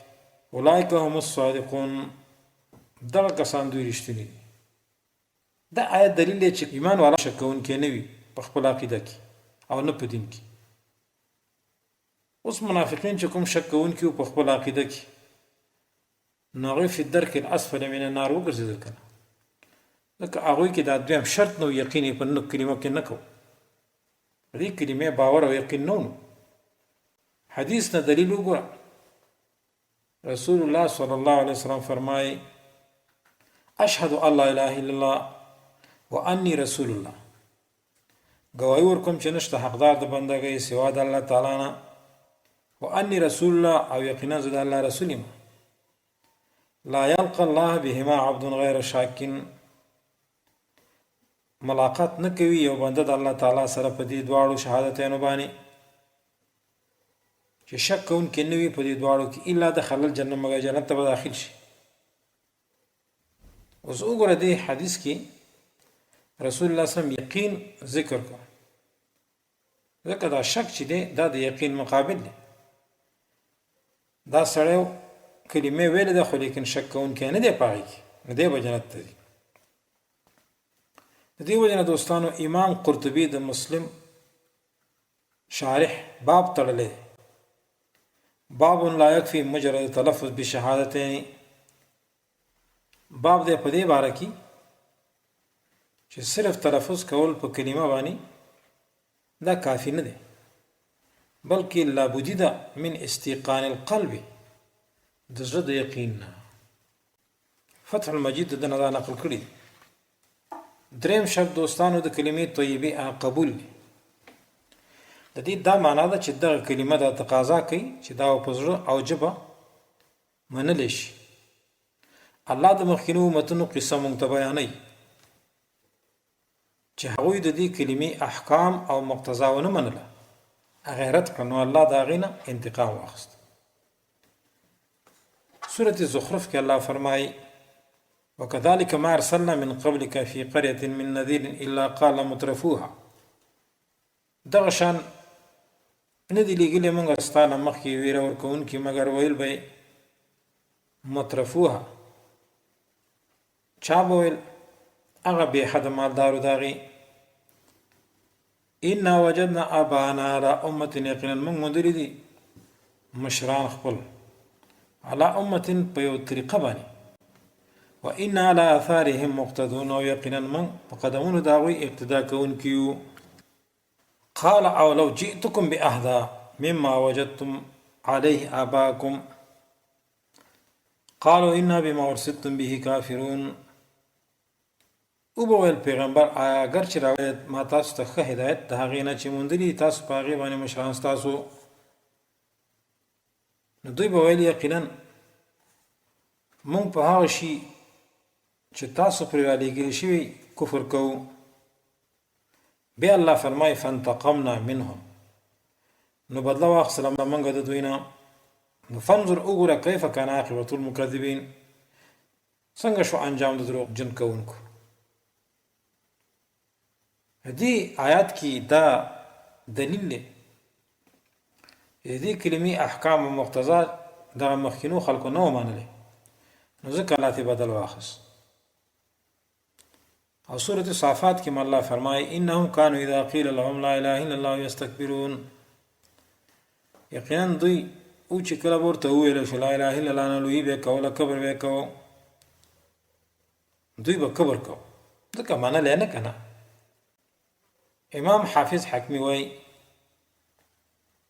اولئک هم الصادقون، دغه کسان دوی رښتیني دي. دا آیت دلیل دی چې ایمان والا شک کوونکی نه وي په خپل عقیده کې او نه په دین کې. اوس منافقین چې کوم شک کوونکي په خپل عقیده کې نو هغوی فی الدرک الاسفل من النار وګرځېدل که نه، ځکه هغوی کې دا دویم شرط نو یقین یې په نو کلمه کې نه کوو، په دې کلمې باور او یقین نه و. حدیث نه دلیل وګوره، رسول الله صلی الله علیه وسلم فرمایي اشهد ان لا اله الا الله وانی رسول الله، گواهی ورکوم چې نشته حقدار د بندګۍ سوا د الله تعالی نه، وانی رسول الله او یقینا زه د الله رسول یم. لا یلقى الله بهما عبد غیر شاک، ملاقات نه کوي یو بنده د الله تعالی سره په دې دواړو شهادتینو باندې چې شک کوونکی نه وي په دې دواړو کې، الا دخل الجنه، مګر جنت ته به داخل شي. اوس وګوره دې حدیث کې رسول الله صلی الله علیه وسلم یقین ذکر کړ، ځکه دا شک چې دی دا د یقین مقابل دی. دا سړی کلمې ویلې ده خو لیکن شک کوونکی نه دی په هغې کې، نو دی به جنت ته ځي. د دې وجه نه دوستانو امام قرطبي د مسلم شارح باب تړلی، باب لا یکفي مجرد تلفظ بشهادتین، باب دی په دې باره کې چې صرف تلفظ کول په کلمه باندې دا کافی نه دی، بلکې لابدی ده من استيقان القلب، د زړه د یقین نه. فتح المجید دنه دا نقل کړي. دریم شرط دوستانو د کلمې طیبې قبول دی. د دې دا معنا ده چې دغه کلمه دا تقاضا کوي چې دا په زړه او ژبه منلی شي. الله د مخکینو امتونو قصه مونږ ته بیانوي چې هغوی د دې کلمې احکام او مقتضا ونه منله، غیرت کړه، نو الله د هغې نه انتقام واخیست. سورة زخرف کې الله فرمایي وكذلك ما ارسلنا من قبلك في قرية من نذير الا قال مترفوها، دغه شان نه دی لېږلي موږ ستا نه مخکې ویره ورکوونکي مګر ویل به مترفوها، چا به ویل هغه بې حده مالدارو د هغې، انا وجدنا ابانا على امة، یقینا موږ موندلي دي مشران خپل على امة په یو طریقه باندې، وانا على اثارهم مقتدون، او یقینا موږ په قدمونو د هغوی اقتدا کوونکي یو. قال او لو جئتكم باهدى مما وجدتم عليه اباءكم قالوا انا بما ارسلتم به کافرون. او به ویل پیغمبر اگر چې راوړی ما تاسو ته ښه هدایت د هغې نه چې موندلي تاسو په هغې باندې مشران ستاسو، نو دوی به ویل یقینا مونږ په هغه شي چې تاسو پرې رالیږلي شوي کفر کوو. بیا الله فرمایي فانتقمنا منهم، نو بدله واخیستله موږ د دوی نه. نو فانظر وګوره کیف کان عاقبة المکذبین، څنګه شو انجام د دروغجن کوونکو. دې آیات کې دا دلیل دی دې کلمې احکام او مقتضا دغه مخکینو خلکو نه ومنلې، نو ځکه الله ته بدل واخیست. او سورة صافات کې الله فرمایي انهم كانوا اذا قيل لهم لا اله الا الله يستكبرون، یقینا دوی او چې کله ورته وویل شو لا اله الا الله نه لوی به کوله کبر به کو، دوی به کبر کو، ځکه معنا لنه کنه. امام حافظ حکمی وای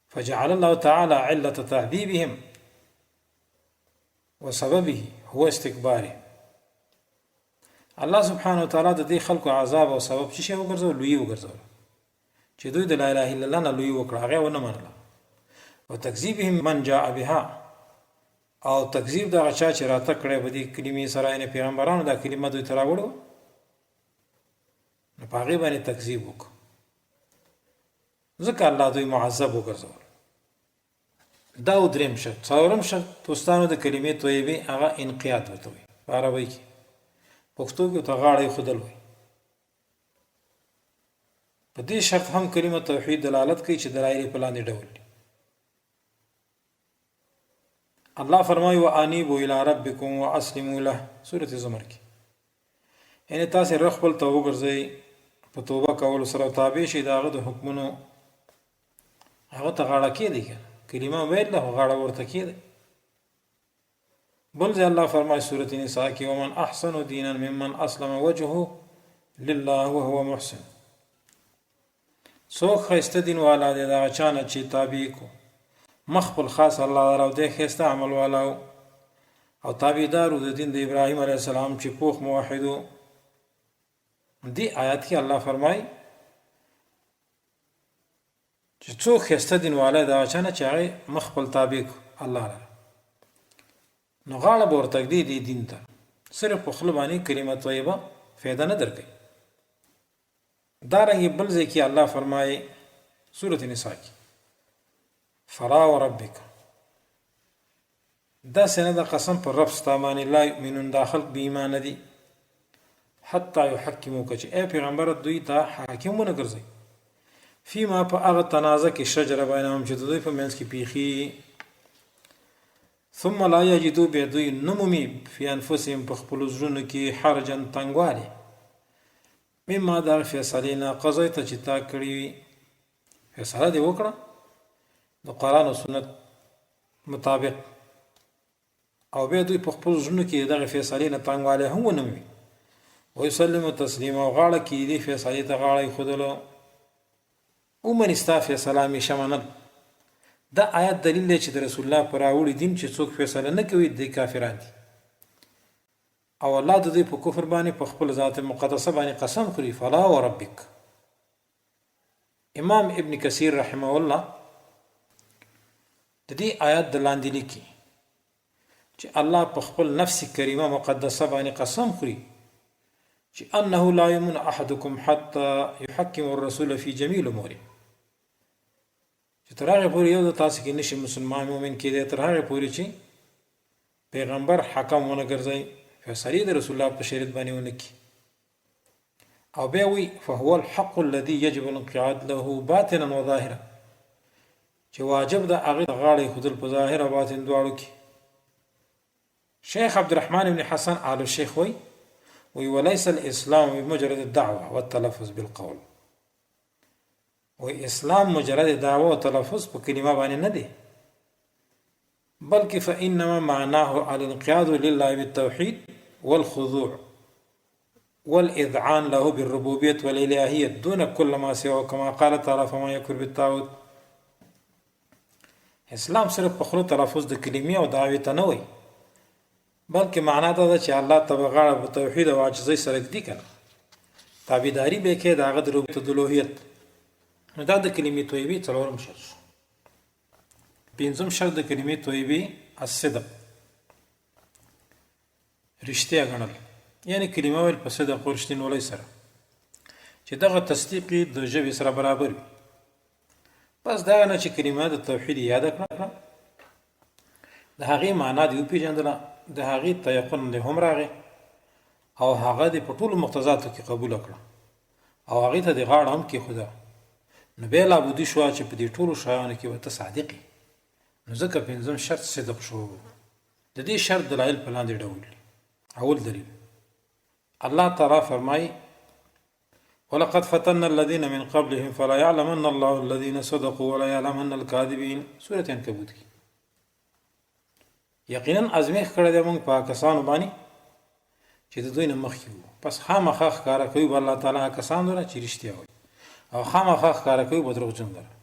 فجعل الله تعالى علة تعذيبهم وسببه هو استكباره. الله سبحانه وتعالى د دې خلکو عذاب او سبب چې وګرځول لوی وګرځول چې دوی د لا اله الا الله نه لوی وکړه هغه ونه منله، او تکذیبهم من جاء بها، او تکذیب د غچا چې راته کړې به دي کلمې سره نه پیغمبرانو دا کلمه دوی تراوړو نه پاغي باندې تکذیب وکړه، ځکه الله دوی معذب وګرځول. دا دریم شرط. څلورم شرط دوستانو د کلمې طیبه هغه انقیاد وته وي په عربی کې، پښتو کې ته غاړه خودل وي. په دې شرط هم کلمه توحید دلالت کوي چې دلایل په لاندې ډول دي. الله فرمایي وانیبوا الی ربکم واسلموا له، سورۃ زمر کې. یعنی تاسو رخ خپل توبه ګرځئ، په توبه کول سره تابع شي داغه د حکمونو هغه ته غاړه کېدی کلمه ویل له غاړه ورته کېده. بل ځای الله فرمایي سورۃ النساء کې ومن احسن دینا ممن اسلم وجهه لله وهو محسن. څوک ښایسته دین والا دی دا چانه چې تابع کو مخبل خاص الله راو دی ښایسته عمل والا او تابعدار د دین د ابراهیم علیه السلام چې پوخ موحدو. دی آیات کې الله فرمایي چې څوک ښایسته دین والا دا چانه چې هغه مخبل تابع کو الله را نو غاړه به ورته ږدي دې دین ته، صرف په خوله باندې کلمه طیبه فایده نه درکوي. دارنګې بل ځای کې الله فرمایي سورۃ النساء کې فلا وربک، داسې نه د قسم پر رب ستا باندې لا یؤمنون دا خلک بې ایمانه دي حتی یحکموک چې ای پیغمبره دوی ته حاکم ونه ګرځئ فیما په هغه تنازع کې شجره بینهم چې د دوی په منځ کې پیښي ثم لا یجدوا بدوی نمومی فی انفسهم په خپلو زړونو کې حرجا تنګوالی مما دا فیصلې نه قضیت چې تا کړي وي، فیصله دې وکړه د قرآن او سنت مطابق، او بیا دوی په خپلو زړونو کې دغه فیصلې نه تنګوالی هم ونه وي ویسلموا تسلیما او غاړه کې دې فیصلې ته غاړه ایښودلو ومنې ستا فیصله همیشه منل. دا آیات دلیل دی چې د رسول الله پر راوړي دین چې څوک فیصله نه کوي د کافران دي، او الله د دوی په کفر باندې په خپل ذات مقدسه باندې قسم خوري فلا وربک. امام ابن کثیر رحمه الله د دې آیات د لاندې لیکي چې الله په خپل نفس کریمه مقدسه باندې قسم خوري چې انه لا یؤمن احدکم حتى يحكم الرسول في جميع اموره، چې تر هغه پورې یو د تاسو کې نشي مسلمان مؤمن کېدی تر هغه پورې چې پیغمبر حکم ونه ګرځي فیصلې د رسول الله په شریعت باندې ونه کړي. او بیا وی فهو الحق الذي يجب الانقياد له باطنا وظاهرا، چې واجب د هغه غاړې خودل په ظاهر او باطن دواړو کې. شیخ عبدالرحمن بن حسن آل الشیخ وی وليس الاسلام بمجرد الدعوه والتلفظ بالقول، و اسلام مجرد دعوه او تلفظ په کلمه باندې نه دی، بلکې فانما معناه الانقياد لله بالتوحيد والخضوع والاذعان له بالربوبيه والالهيه دون كل ما سواه، كما قال تعالى فما يكفر بالطاغوت. اسلام صرف په خلو تلفظ د کلمې او دعوی ته نه وي، بلکې معنا دا ده چې الله تبارک په توحید او عاجزۍ سره دي کنه تابعداري به کې داغه د ربوبیت د الوهیت. نو دا د کلمې طیبه څلورم شرط. پنځم شرط د کلمې طیبه الصدق، رښتیا ګڼل، یعنی کلمه ویل په صدق او رښتینولۍ سره چې دغه تصدیق د ژبې سره برابر وي. پس دا نه چې کلمه د توحید یاد کړه د هغې معنا دی وپېژندله، د هغې تیقن دی هم راغی او هغه د په ټولو مقتضاتو کې قبول کړه او هغې ته د غاړه هم کېښوده، نو بیا لابودي شوه چې په دې ټولو شیانو کې به ته صادق یې. نو ځکه پنځم شرط صدق شو. د دې شرط دلایل په لاندې ډول دي. اول دلیل الله تعالی فرمایي ولقد فتنا الذين من قبلهم فلا يعلمن الله الذين صدقوا ولا يعلمن الكاذبين. سورة عنکبوت کی یقینا ازمیخ کړی دی موږ په کسانو باندې چې د دوی نه مخکې وو، پس خامخا ښکاره کوي به الله تعالی هغه کسان لره چې رښتیا وایي، او خامخا ښکاره کوي به دروغجن لره.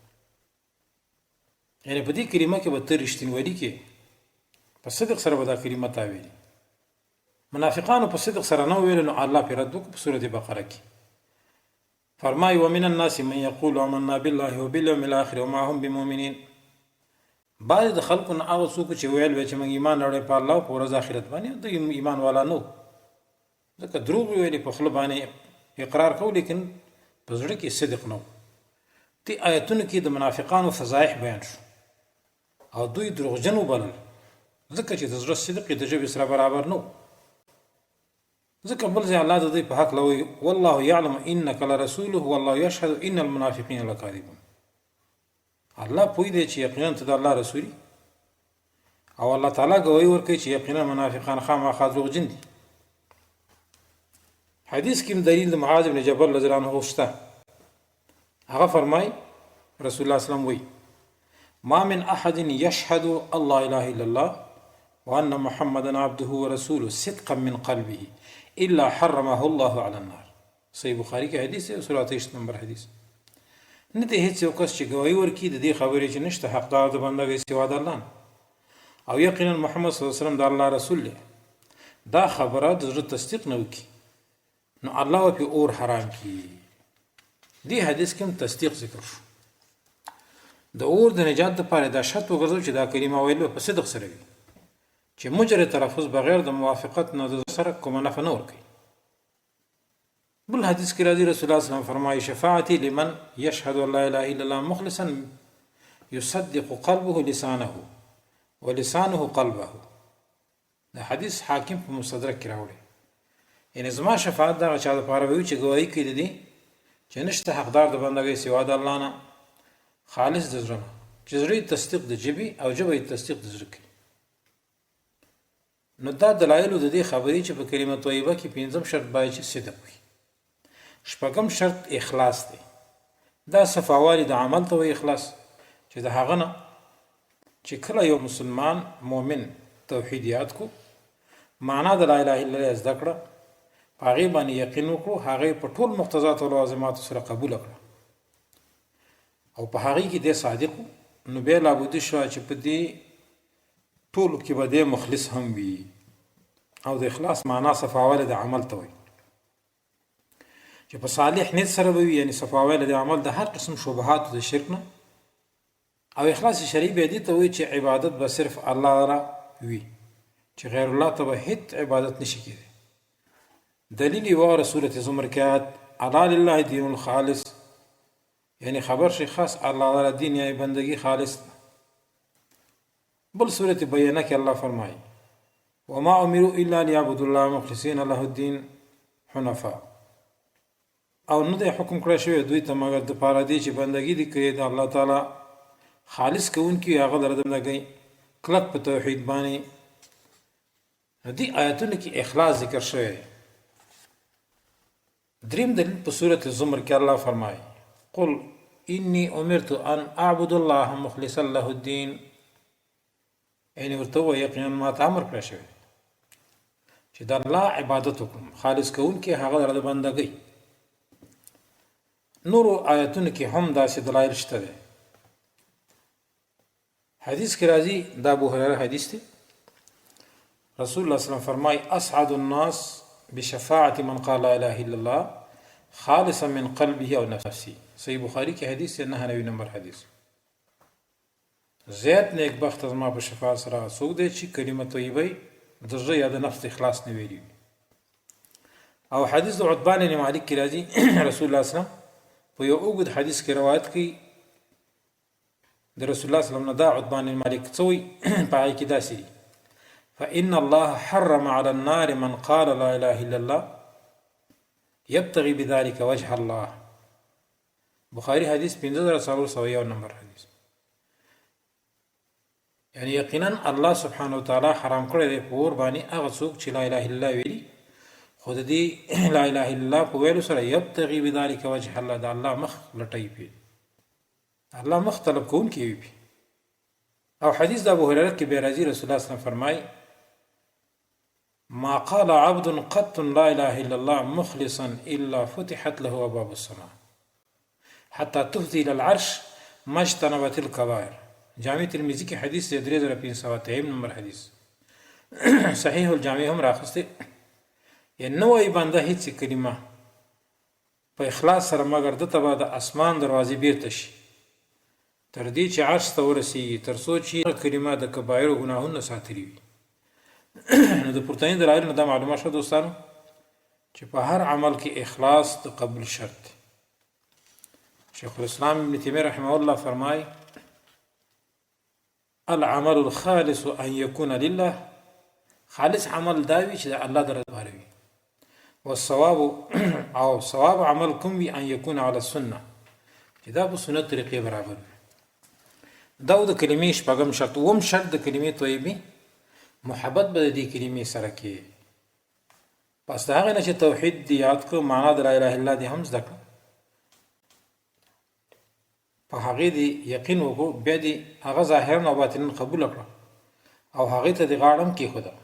یعنې په دې کلمه کې به ته رښتینولي کې په صدق سره به دا کلمه تا ویلي. منافقانو په صدق سره نه ویل، نو الله پرې رد وکړو په سورة بقره کې فرمایي ومن الناس من یقول آمنا بالله وبالیوم الاخر وما هم بمؤمنین. بعضې د خلکو نه هغه څوک چې ویل به چې موږ ایمان راوړی په الله او په ورځ آخرت باندې، دوی ایمان والا نه وو، ځکه دروغ ویلي، په خوله باندې اقرار کوو لیکن په زړه کې صدق نه وو. دې آیتونو کې د منافقانو فضایح بیان شو او دوی دروغجن وبلل، ځکه چې د زړه صدق د ژبې سره برابر نه وو. ځکه بل ځای الله د دوی په حق لوي والله یعلم انک لرسوله والله یشهد ان المنافقین لکاذبون. الله پوی دی چې یقینا ته د الله رسولي، او الله تعالی ګواهي ورکوي چې یقینا منافقان خامخا دروغجن دي. حدیث کې دلیل د معاذ بن جبل رضی الله عنه شته. هغه فرمای رسول الله صلی الله علیه وسلم وی ما من احد یشهد الله اله الا الله وان محمدا عبده ورسوله صدقا من قلبه الا حرمه الله على النار. صحیح بخاری کې حدیث دی، سورۃ 28 نمبر حدیث. نه دی هیڅ یو کس چې ګواهي ورکړي د دې خبرې چې نشته حقدار د بندګۍ سوا د الله او یقینا محمد صلی الله علیه وسلم د الله رسول دی، دا خبره د زړه تصدیق نه وکړي، نو الله په اور حرام کړي. دې حدیث کې هم تصدیق ذکر شو. د اور د نجات لپاره دا شرط وګرځو چې دا کلمه ویل په صدق سره وي، چې مجرد تلفظ بغیر د موافقت نه د سره کومه نفع نه ورکوي. بل حدیث کې راځي رسول الله صلی الله علیه وسلم فرمایي شفاعتي لمن یشهد ان لا اله الا الله مخلصا يصدق قلبه لسانه ولسانه قلبه. دا حدیث حاکم په مستدرک کې راوړي. یعنی زما شفاعت دا چا د پاره وي چې ګواهي کوي دي چې نشته حقدار د بندګۍ سوا د الله نه، خالص د زړه، چې زړه تصدیق د جبې او جبې تصدیق د زړه کوي. نو دا دلایل د دې خبرې چې په کلمه طیبه کې پنځم شرط باید چې صدق وي. شپږم شرط اخلاص دی. دا صفاوالی د عمل ته وایي اخلاص، چې د هغه نه چې کله یو مسلمان مؤمن توحید یاد کو، معنا د لا اله الا الله زده کړه، په هغې باندې یقین وکړو، هغې په ټول مقتضات او لوازماتو سره قبول کړه او په هغې کې دی صادق، نو بیا لابودي شوه چې په دې ټولو کې به دی مخلص هم وي. او د اخلاص معنا صفاوالی د عمل ته وایي، چې په صالح نیت سره به وي، یعنی صفاوالی د عمل د هر قسم شبهات د شرک نه. او اخلاص شرعي بیا دې ته وایي چې عبادت به صرف الله را وي، چې غیر الله ته به هیڅ عبادت نشي کېدی. دلیل یې وغه سورة زمر کې آیت الا لله دین الخالص، یعنی خبر شي خاص الله تعالی دین یا بندگی خالص. بل سورة بینه کې الله فرمایي وما امروا الا ليعبدوا الله مخلصین له الدین حنفاء. او نه د حکم کړی شوی دوی ته مګر د پاره دی چې بندگی دي کړي د الله تعالی خالص کوونکی، هغه لره د بندګۍ کلک په توحید باندې. دې آیتونو کې اخلاص ذکر شوی. دریم دلیل په سورة زمر کې الله فرمایي قل انی امرت ان اعبد الله مخلصا له الدین. یعنی ورته وایي یقینا ما ته امر کړی شوی چې د الله عبادت وکړم خالص کوونکی، هغه لره د بندګۍ. نورو آیتونو کې هم داسې دلایل شته دی. حدیث کې راځي د ابو هريره حدیث دی، رسول الله صلی الله علیه وسلم فرمای اسعد الناس بشفاعة من قال لا اله الا الله خالصا من قلبه او نفسه. صحیح بخاری کې حدیث 99 نمبر حدیث. زیات نیک بخت از ما په شفاعت سره څوک دی چې کلمه طیبه د زړه یا د نفس اخلاص نه ویلي. او حدیث د عتبان بن مالک کې راځي رسول الله صلی الله علیه وسلم په یو اوږد حدیث کې روایت کوي د رسول الله صلی الله علیه وسلم دا عتبان بن مالک څه وایي په هغې کې داسې فإن الله حرم على النار من قال لا إله إلا الله يبتغي بذلك وجه الله. بخاری حدیث 5401 نمبر حدیث. یعنی یقینا الله سبحانه وتعالی حرام کړی دی په اور باندې هغه څوک چې لا اله الا الله ویلي خو د دې لا اله الا الله په ویلو سره یبتغي بذلک وجه الله، د الله مخ لټوي پې، الله مخ طلب کوونکی وي. او حدیث د ابو هريره کې به راځي، رسول الله صلی الله علیه وسلم فرمایي ما قال عبد قط لا اله الا الله مخلصا الا فتحت له ابواب السماء حتى تفضي الى العرش ما اجتنبت الكبائر. جامع ترمذی کې حدیث 3523 نمبر حدیث. صحیح الجامع هم راخسته. یا نوې بنده هیڅ کلمه په اخلاص سره مگر د تبا د اسمان دروازې بیرته شي تر دې چې عرش ته ورسیږي، تر څو چې کلمه د کبایر او ګناهونو ساتري وي. نو د پورتنۍ دلایل نه دا معلومه شوه دوستانو چې په هر عمل کې اخلاص د قبول شرط دی. شیخ الاسلام ابن تیمیه رحمه الله فرمای العمل الخالص ان يكون لله، خالص عمل داوی چې د الله دربار وي. والصواب او صواب عمل کوم وي ان يكون على السنه، چې دا په سنت طریقې برابر وي. دا د کلمې شپږم شرط. اوم شرط د کلمې طیبه محبت به د دې کلمې سره کې. پس دا هغه نه چې توحید دی یاد کو، معنا د لا اله الا الله دی هم زده کړه، په هغه دی یقین وکړو، بیا دی هغه ظاهرا او باطنا قبول کړه او هغه ته د غاړم کې خدا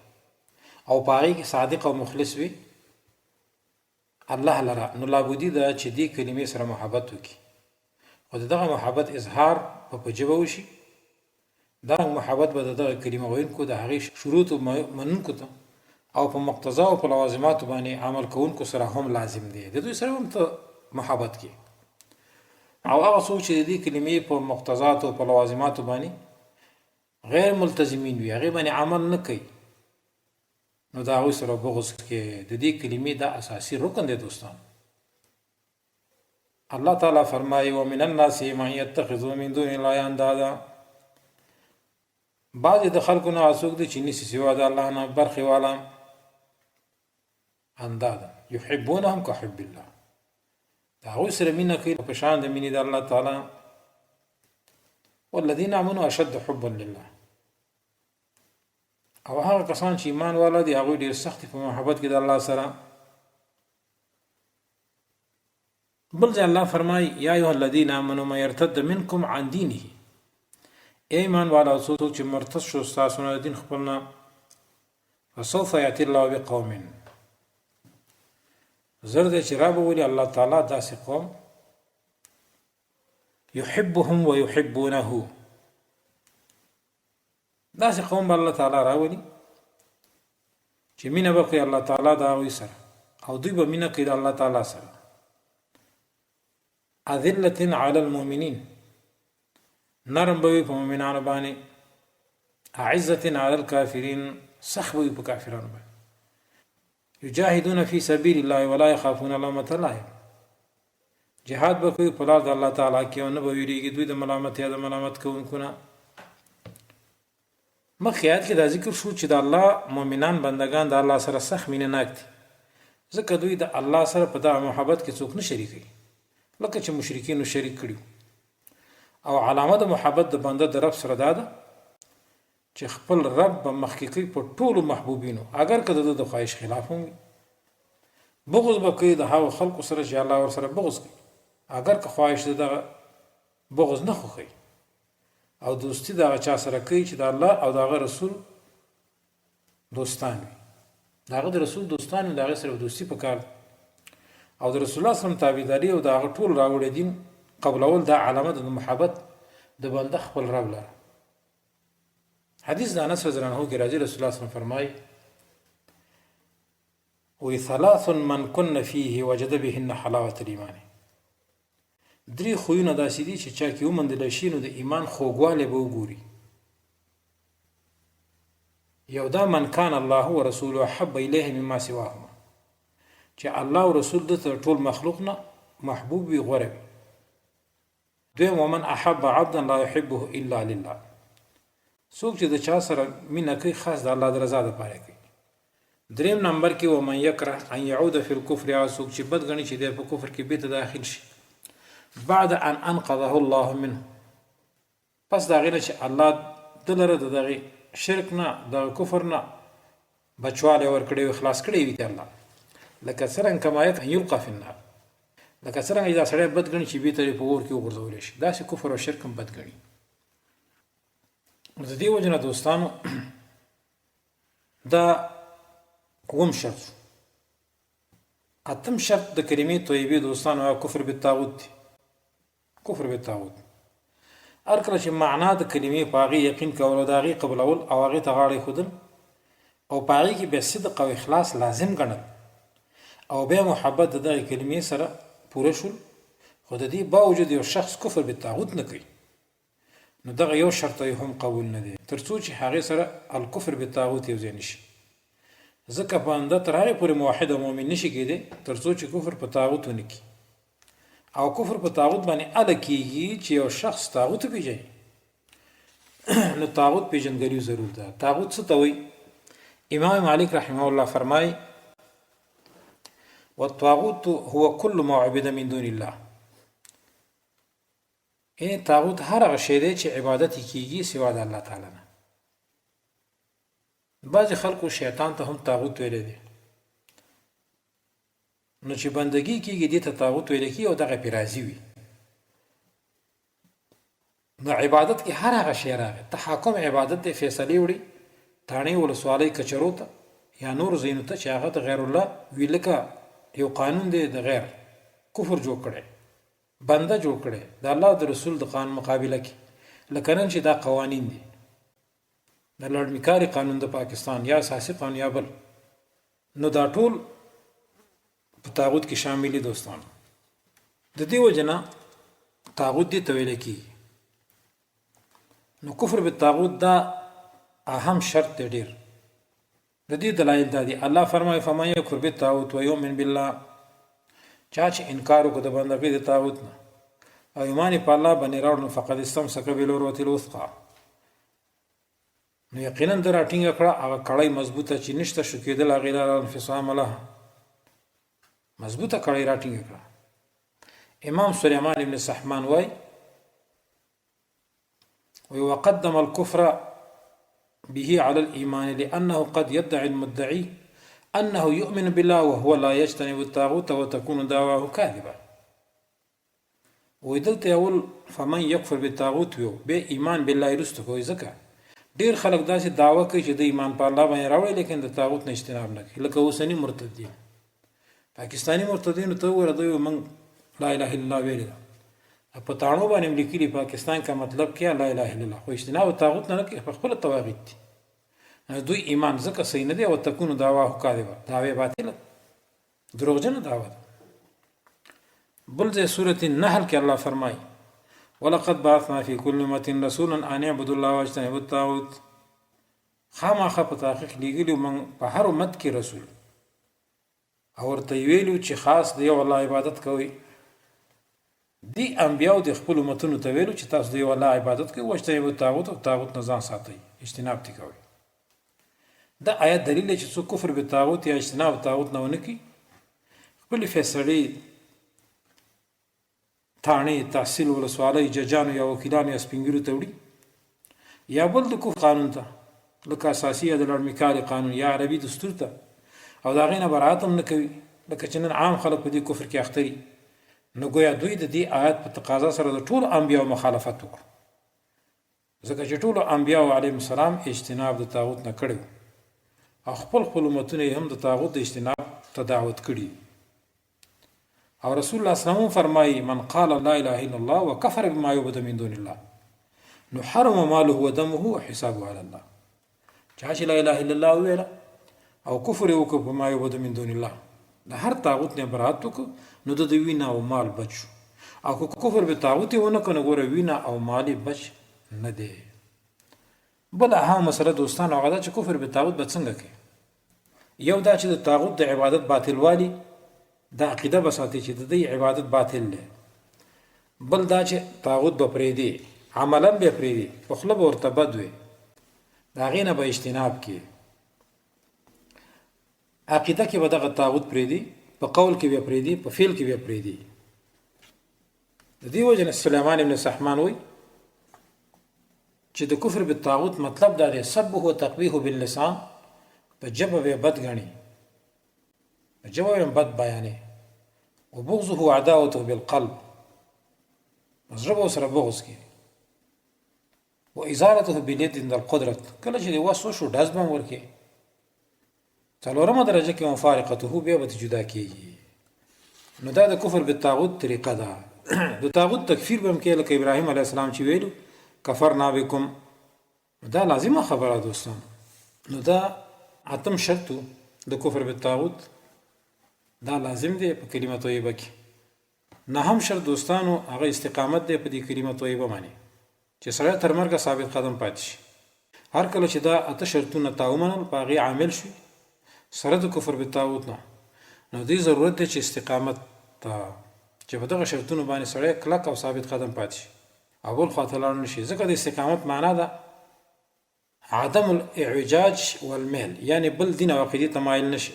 او پاره کې صادق او مخلص وي الله لرا. نو لابودی دا چې دې کلمې سره محبت وکړي، او دغه محبت اظهار په جبه وشي. دا محبت به دغه کلمه وینکو د هغه شروط منونکو ته او په مقتضا او په لوازمات باندې عمل کوونکو سره هم لازم دی. د دوی سره هم ته محبت کې او هغه څوک چې دې کلمې په مقتضات او په لوازمات باندې غیر ملتزمین وي، هغه باندې عمل نه کوي، نو دا هغه سره بغض کې د دې کلمې دا اساسي رکن دی. دوستان الله تعالی فرمایي ومن الناس من يتخذ من دون الله اندادا، بعض د خلکو نه اسوک دي چې نسی سوا د الله نه برخي والا اندادا يحبونهم كحب الله، دا هغه سره مینه کوي په شان د مینې د الله تعالی. والذین آمنوا اشد حبا لله، او هغه کسان چې ایمان والا دي هغه ډیر سخت په محبت کې د الله سره. بل ځای الله فرمای یا ایها الذین آمنوا من يرتد منکم عن دینه، ایمان والا څوک چې مرتد شو تاسو نه دین خپلنا، فسوف یأتی الله بقوم، زرد چې را بولی الله تعالی داسې قوم يحبهم ويحبونه، داسې قوم به الله تعالی راولي چې مینه به کوي الله تعالی د هغوی سره او دوی به مینه کوي د الله تعالی سره. اذلة علی المؤمنین، نرم به وي په مؤمنانو باندې. اعزة علی الکافرین، سخت به وي په کافرانو باندې. یجاهدون فی سبیل الله ولا یخافون لومة لائم، جهاد به کوي په لار د الله تعالی کې او نه به ویریږي دوی د ملامت یا د ملامت کوونکو نه. مخکې آیات کې دا ذکر شو چې د الله مؤمنان بندگان د الله سره سخت مینه ناک دي، ځکه دوی د الله سره په دغه محبت کې څوک نه شریکوي لکه چې مشرکینو شریک کړي. او علامه د محبت د بنده د رب سره دا ده چې خپل رب به مخکې کوي په ټولو محبوبینو، اگر که د خواهش خلاف هم وي. بغض به کوي د هغو خلکو سره چې الله ورسره بغض کوي، اگر که خواهش دغه بغض نه خوښوي. او دوستی دغه چا سره کوي چې د الله او دغه رسول دوستان وي، دغه د رسول دوستان وي، دغه سره دوستی پکار ده. او د رسول الله صلی الله علیه وسلم تابعداري او دغه ټول راوړی دین قبلول دا علامه د محبت د بنده خپل رب لره. حدیث د انس رضی الله عنه کې راځي، رسول الله صلی الله علیه وسلم فرمایي وی ثلاث من كن فيه وجد بهن حلاوة الایمان، درې خوونه داسې دي چې چا کې ومندل شي نو د ایمان خوږوالی به وګوري. یو دا من کان الله ورسوله احب الیه مما سواهما، چې الله او رسول د ټول مخلوق نه محبوب وي غوره وي. دویم ومن احب عبدا لا يحبه الا لله، څوک چې د چا سره مینه کوي خاص د الله د رضا لپاره کوي. دریم نمبر کې ومن یکره ان یعود فی الکفر، یا څوک چې بد غني چې د کفر کې بیت داخل شي بعد ان انقذه الله منه، پس دا غیر چې الله دلره دغه شرک نه د کفر نه بچواله ور کړی خلاص کړی وي الله. لکه څرنګه کما یلقى فی النار، لکه څرنګه دا سړی بد ګڼي چې بې ته په اور کې وغورځولی شي، داسې کفر او شرک هم بد ګڼي. د دې وجه نه دوستانو دا اووم شرط. اتم شرط د کلمې طیبې دوستانو هغه کفر بالطاغوت دی. کفر بالطاغوت هر کله چې معنا د کلمې په هغې یقین کول او د هغې قبلول او هغې ته غاړه ایښودل او په هغې کې بیا صدق او اخلاص لازم ګڼل او بیا محبت د دغې کلمې سره پوره شول، خو د دې باوجود یو شخص کفر بالطاغوت نه کوي، نو دغه یو شرط یې هم قبول نه دی تر څو چې هغې سره الکفر بالطاغوت یو ځای نشي. ځکه بنده تر هغې پورې موحد او مؤمن نشي کېدی تر څو چې کفر په طاغوت ونه کړي. او کفر په طاغوت باندې هله کېږي چې یو شخص طاغوت وپېژني. نو طاغوت پېژندګلي ضرور ده. طاغوت څه ته وایي؟ امام مالک رحمه الله فرمایي والطاغوت هو كل ما عبد من دون الله. طاغوت هر هغه شی دی چې عبادت کېږي سوا د الله تعالی نه. بعضې خلکو شیطان ته هم طاغوت ویلی دی، نو چې بندګي کېږي دې ته طاغوت ویلی کېږي او دغه پې راضي وي. نو عبادت کې هر هغه شی راغی، تحاکم عبادت دی، فیصلې وړي تاڼې ولسوالۍ کچرو ته یا نور ځایونو ته چې هغه د غیر الله وي، لکه یو قانون دی د غیر کفر جوړ کړی، بنده جوړ کړی د الله د رسول د قانون مقابله کې. لکه نن چې دا قوانین دي د لړمکاري قانون د پاکستان یا اساسي قانون یا بل، نو دا ټول په طاغوت کې شامل دي دوستانو. د دې وجه نه طاغوت دې ته ویل کېږي. نو کفر بالطاغوت دا اهم شرط دی ډېر. د دې دلایل دا دي. الله فرمایي فمن یکفر بالطاغوت ویؤمن بالله، چا چې انکار وکړو د بندګۍ د طاغوت نه او ایمان په الله باندې راوړ نو فقد استمسک بالعروة الوثقی، نو یقینا د راټینګه کړه هغه کړۍ مضبوطه چې نشته شو کېدل هغې لاره انفصام لها، مضبوطه کړۍ راټینګه کړه. امام سلیمان ابن سحمان وای وقدم الكفر به على الإيمان لأنه قد يدعي المدعي أنه يؤمن بالله وهو لا يجتنب الطاغوت وتكون دعواه كاذبة. ویدلته اول فمن يكفر بالطاغوت ویو به ایمان بالله رستو کوي. ځکه ډیر خلک داسې دعوه کوي چې د ایمان په الله باندې راوړي لیکن د طاغوت نه اجتناب نه کوي، لکه اوسني مرتدین پاکستانی مرتدینو ته وګوره دوی موږ لا اله الا الله ویلي ده، په تاڼو باندې هم لیکلي پاکستان کا مطلب کیا لا اله الا الله، خو اجتناب طاغوت نه کوي، په خپله طواغیت دي. دوی ایمان ځکه صحیح نه دی او تکون دعواه کاذبه، دعوې باطله دروغجنه دعوه ده. بل ځای سورة النحل کې الله فرمایي ولقد بعثنا في كل أمة رسولا أن اعبدوا الله واجتنبوا الطاغوت. خامخا په تحقیق لیږلي موږ په هر امت کې رسول او ورته ویلو چې خاص د یو الله عبادت کوئ. دی انبیاو د خپل امتونو ته ویلو چې تاسو د یو الله عبادت کوئ، واجتنبوا الطاغوت او طاغوت نه ځان ساتئ، اجتناب ترې کوئ. دا آیت دلیل دی چې څوک کفر بالطاغوت یا اجتناب طاغوت نه ونه کړي، خپلې فیصلې تاڼې تحصیل ولسوالۍ ججانو یا وکیلانو یا سپینګیرو ته وړي، یا بل د کفر قانون ته لکه اساسي یا د لړمکاري قانون یا عربي دستور ته او د هغې نه براعت هم نه کوي، لکه چې نن عام خلک په دې کفر کې اخته دي. نو ګویا دوی د دې آیت په تقاضا سره د ټولو انبیاو مخالفت وکړو، ځکه چې ټولو انبیاو علیهم السلام اجتناب د طاغوت نه کړی او خپل امتونه یې هم د طاغوت د اجتناب ته دعوت کړي. او رسول الله صلی الله علیه وسلم فرمایي من قال لا اله الا الله وكفر بما يعبد من دون الله نو حرم ماله ودمه وحسابه على الله. چا چې لا اله الا الله ویله او کفر یې وکړ بما يعبد من دون الله، د هر طاغوت نه برات وکړو، نو د وینا او مال بچ شو. او که کفر به طاغوت یې ونه کړو، ګوره وینا او مال بچ نه دی. بل اهم مسله دوستان هغه ده چې کفر به طاغوت به څنګه کوي. یو دا چې د طاغوت د عبادت باطلوالی دا عقیده به ساتي چې د دې عبادت باطل دی. بل دا چې طاغوت به پرېږدي، عملا به پرېږدي، په خوله به ورته بد وي، د هغې نه به اجتناب کړي. عقیده کې به دغه طاغوت پرېږدي، په قول کې به پرېږدي، په فعل کې به پرېږدي. د دې وجه نه سلیمان ابن سحمان وایي چې د کفر بالطاغوت مطلب دا دی سبه و تقبیح باللسان، په ژبه به بد ګڼي جواب بد بیانې وبغضه عداوته بالقلب زړه سره بغض کې وازالته باليد عند القدرت کله چې وسو شو داس بم ورکې څلورمه درجه کې مفارقته بیا به جدا کیږي نو دا د کفر بالطاغوت طریقه ده د طاغوت تکفیر بم کې لکه ابراهیم علیه السلام چې ویلو کفرنا بكم دا لازمه خبره دوستان نو دا اتم شرط د کفر بالطاغوت دا لازم دی په کلمه طیبه کې نه هم شرط دوستانو هغه استقامت دی په دې کلمه طیبه باندې چې سره تر مرګه ثابت قدم پاتې شي هر کله چې دا اته شرطونه تاومنل په هغه عامل شي سره د کفر بالطاغوت نو دې ضرورت دی چې استقامت ته چې په دغه شرطونو باندې سره کلک او ثابت قدم پاتې شي اول خاطر نشي ځکه د استقامت معنا ده عدم الاعوجاج والميل یعنی بل دین او عقیده تمایل نشي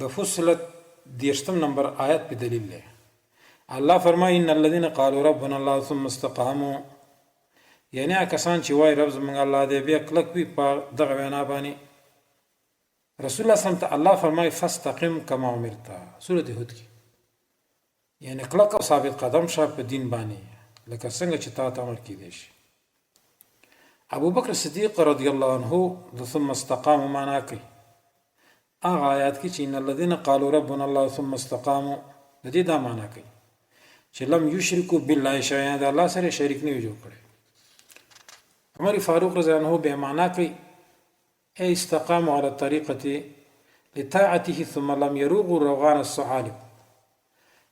د فصلت 10 نمبر آیت په دلیل ده الله فرمایي ان الذين قالوا ربنا الله ثم استقاموا یعنی کسان چې وای رب زمونږ الله دې بیا کلک وي په دغه وینا باندې رسول الله صلی الله علیه وسلم الله فرمایي فاستقم كما امرت سوره هود کې یعنی کلک او ثابت قدم شه په دین باندې لکه څنګه چې تا ته امر کیدی شي ابو بکر صدیق رضی الله عنه ثم استقاموا معنا کوي هغه آیات کې چې ان الذين قالوا ربنا الله ثم استقاموا د دې دا معنا کوي چې لم یشرکو بالله شیئا د الله سره شریک نه جوړ کړي عمر فاروق رضی الله عنه به معنا کوي اي استقاموا على الطريقه لطاعته ثم لم يروغوا روغان الصحالب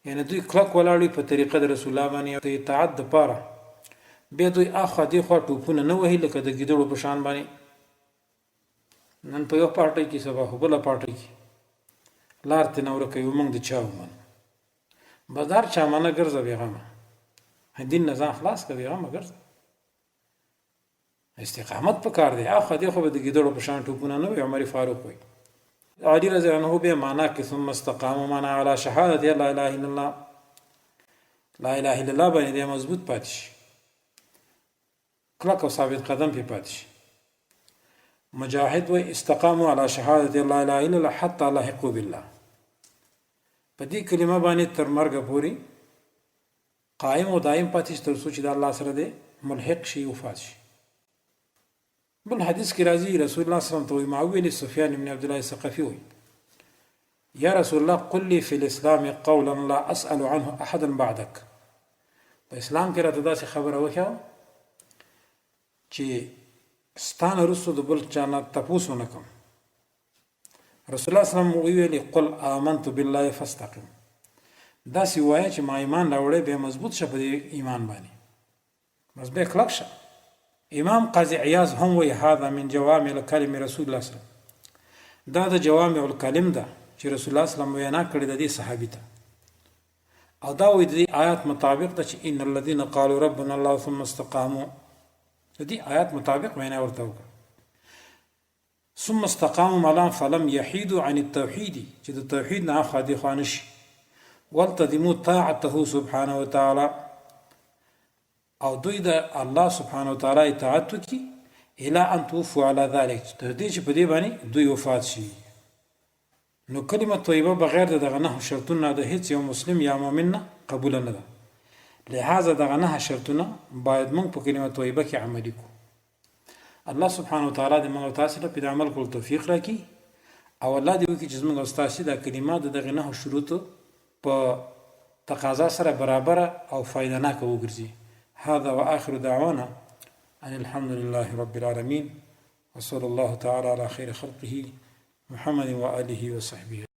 یعنی دوی کلک ولاړی په طریقه د رسول الله باندې اطاعت د پاره به دوی اخو دی خو ټوپونه نه وهي لکه د ګیدړو په شان باندې نن په یو پارټي کې سبا بل پارټي کې لار ته نور کوي موږ د چاو من بازار چا منه ګرځي بیغمه دین نظام خلاص کوي بیغمه ګرځي استقامت په کار دی اخو دی خو د ګیدړو په شان ټوپونه نه وي عمر فاروق وي علي رضی الله عنه به معنا کې ثم استقاموا معنا على شهاده لا اله الا الله لا اله الا الله باندې مضبوط پاتې شي کلک او ثابت قدم په پاتې شي مجاهد و استقاموا على شهاده لا اله الا الله حتى لحقوا بالله په دې کلمه باندې تر مرګ پورې قائم او دائم پاتې تر څو چې د الله سره دې ملحق شي وفات شي بل حدیث کې راځي رسول الله صلی الله علیه وسلم معاویه سفیان بن عبد الله الثقفي وي یا رسول الله قل لي في الاسلام قولا لا اسال عنه احدا بعدك په اسلام کې راته دا خبره وکړه چې ستانه رسول د بل چانه تاسو نه کوم رسول الله صلی الله علیه وسلم ویلي قل آمنت بالله فاستقم دا سی وایي چې ما ایمان راوړې به مضبوط شه په ایمان باندې مضبوط کلک شه امام قاضي عیاض هم وی هذا من جوامع الكلم رسول الله صلی الله علیه وسلم دا د جوامع الکلم ده چې رسول الله صلی الله علیه وسلم وینا کړی د دې صحابي ته او دا وی د آیات مطابق ده چې ان الذين قالوا ربنا الله ثم استقاموا د دې آیات مطابق وینا ورته وکړه ثم استقاموا ملام فلم يحيدوا عن التوحيد چې د توحید نه خادي خانش والتزموا طاعته سبحانه وتعالى او دوی د الله سبحانه وتعالى اطاعت وکي الى ان توفوا على ذلك تر دې چې په دې باندې دوی وفات شي نو کلمه طیبه بغیر دغه نه شرطونه د هیڅ یو مسلم یا مؤمن قبول نه ده لہذا دغه نه شرطونه باید موږ په کلمه طیبه کې عملي کو الله سبحانه وتعالى د موږ تاسو ته په عمل کول توفیق راکړي او الله دې وکړي چې موږ تاسو د کلمات دغه نه شروط په تقاضا سره برابر او فائدہ نه کوي هذا واخر دعوانا ان الحمد لله رب العالمين وصلى الله تعالى على خير خلقه محمد واله وصحبه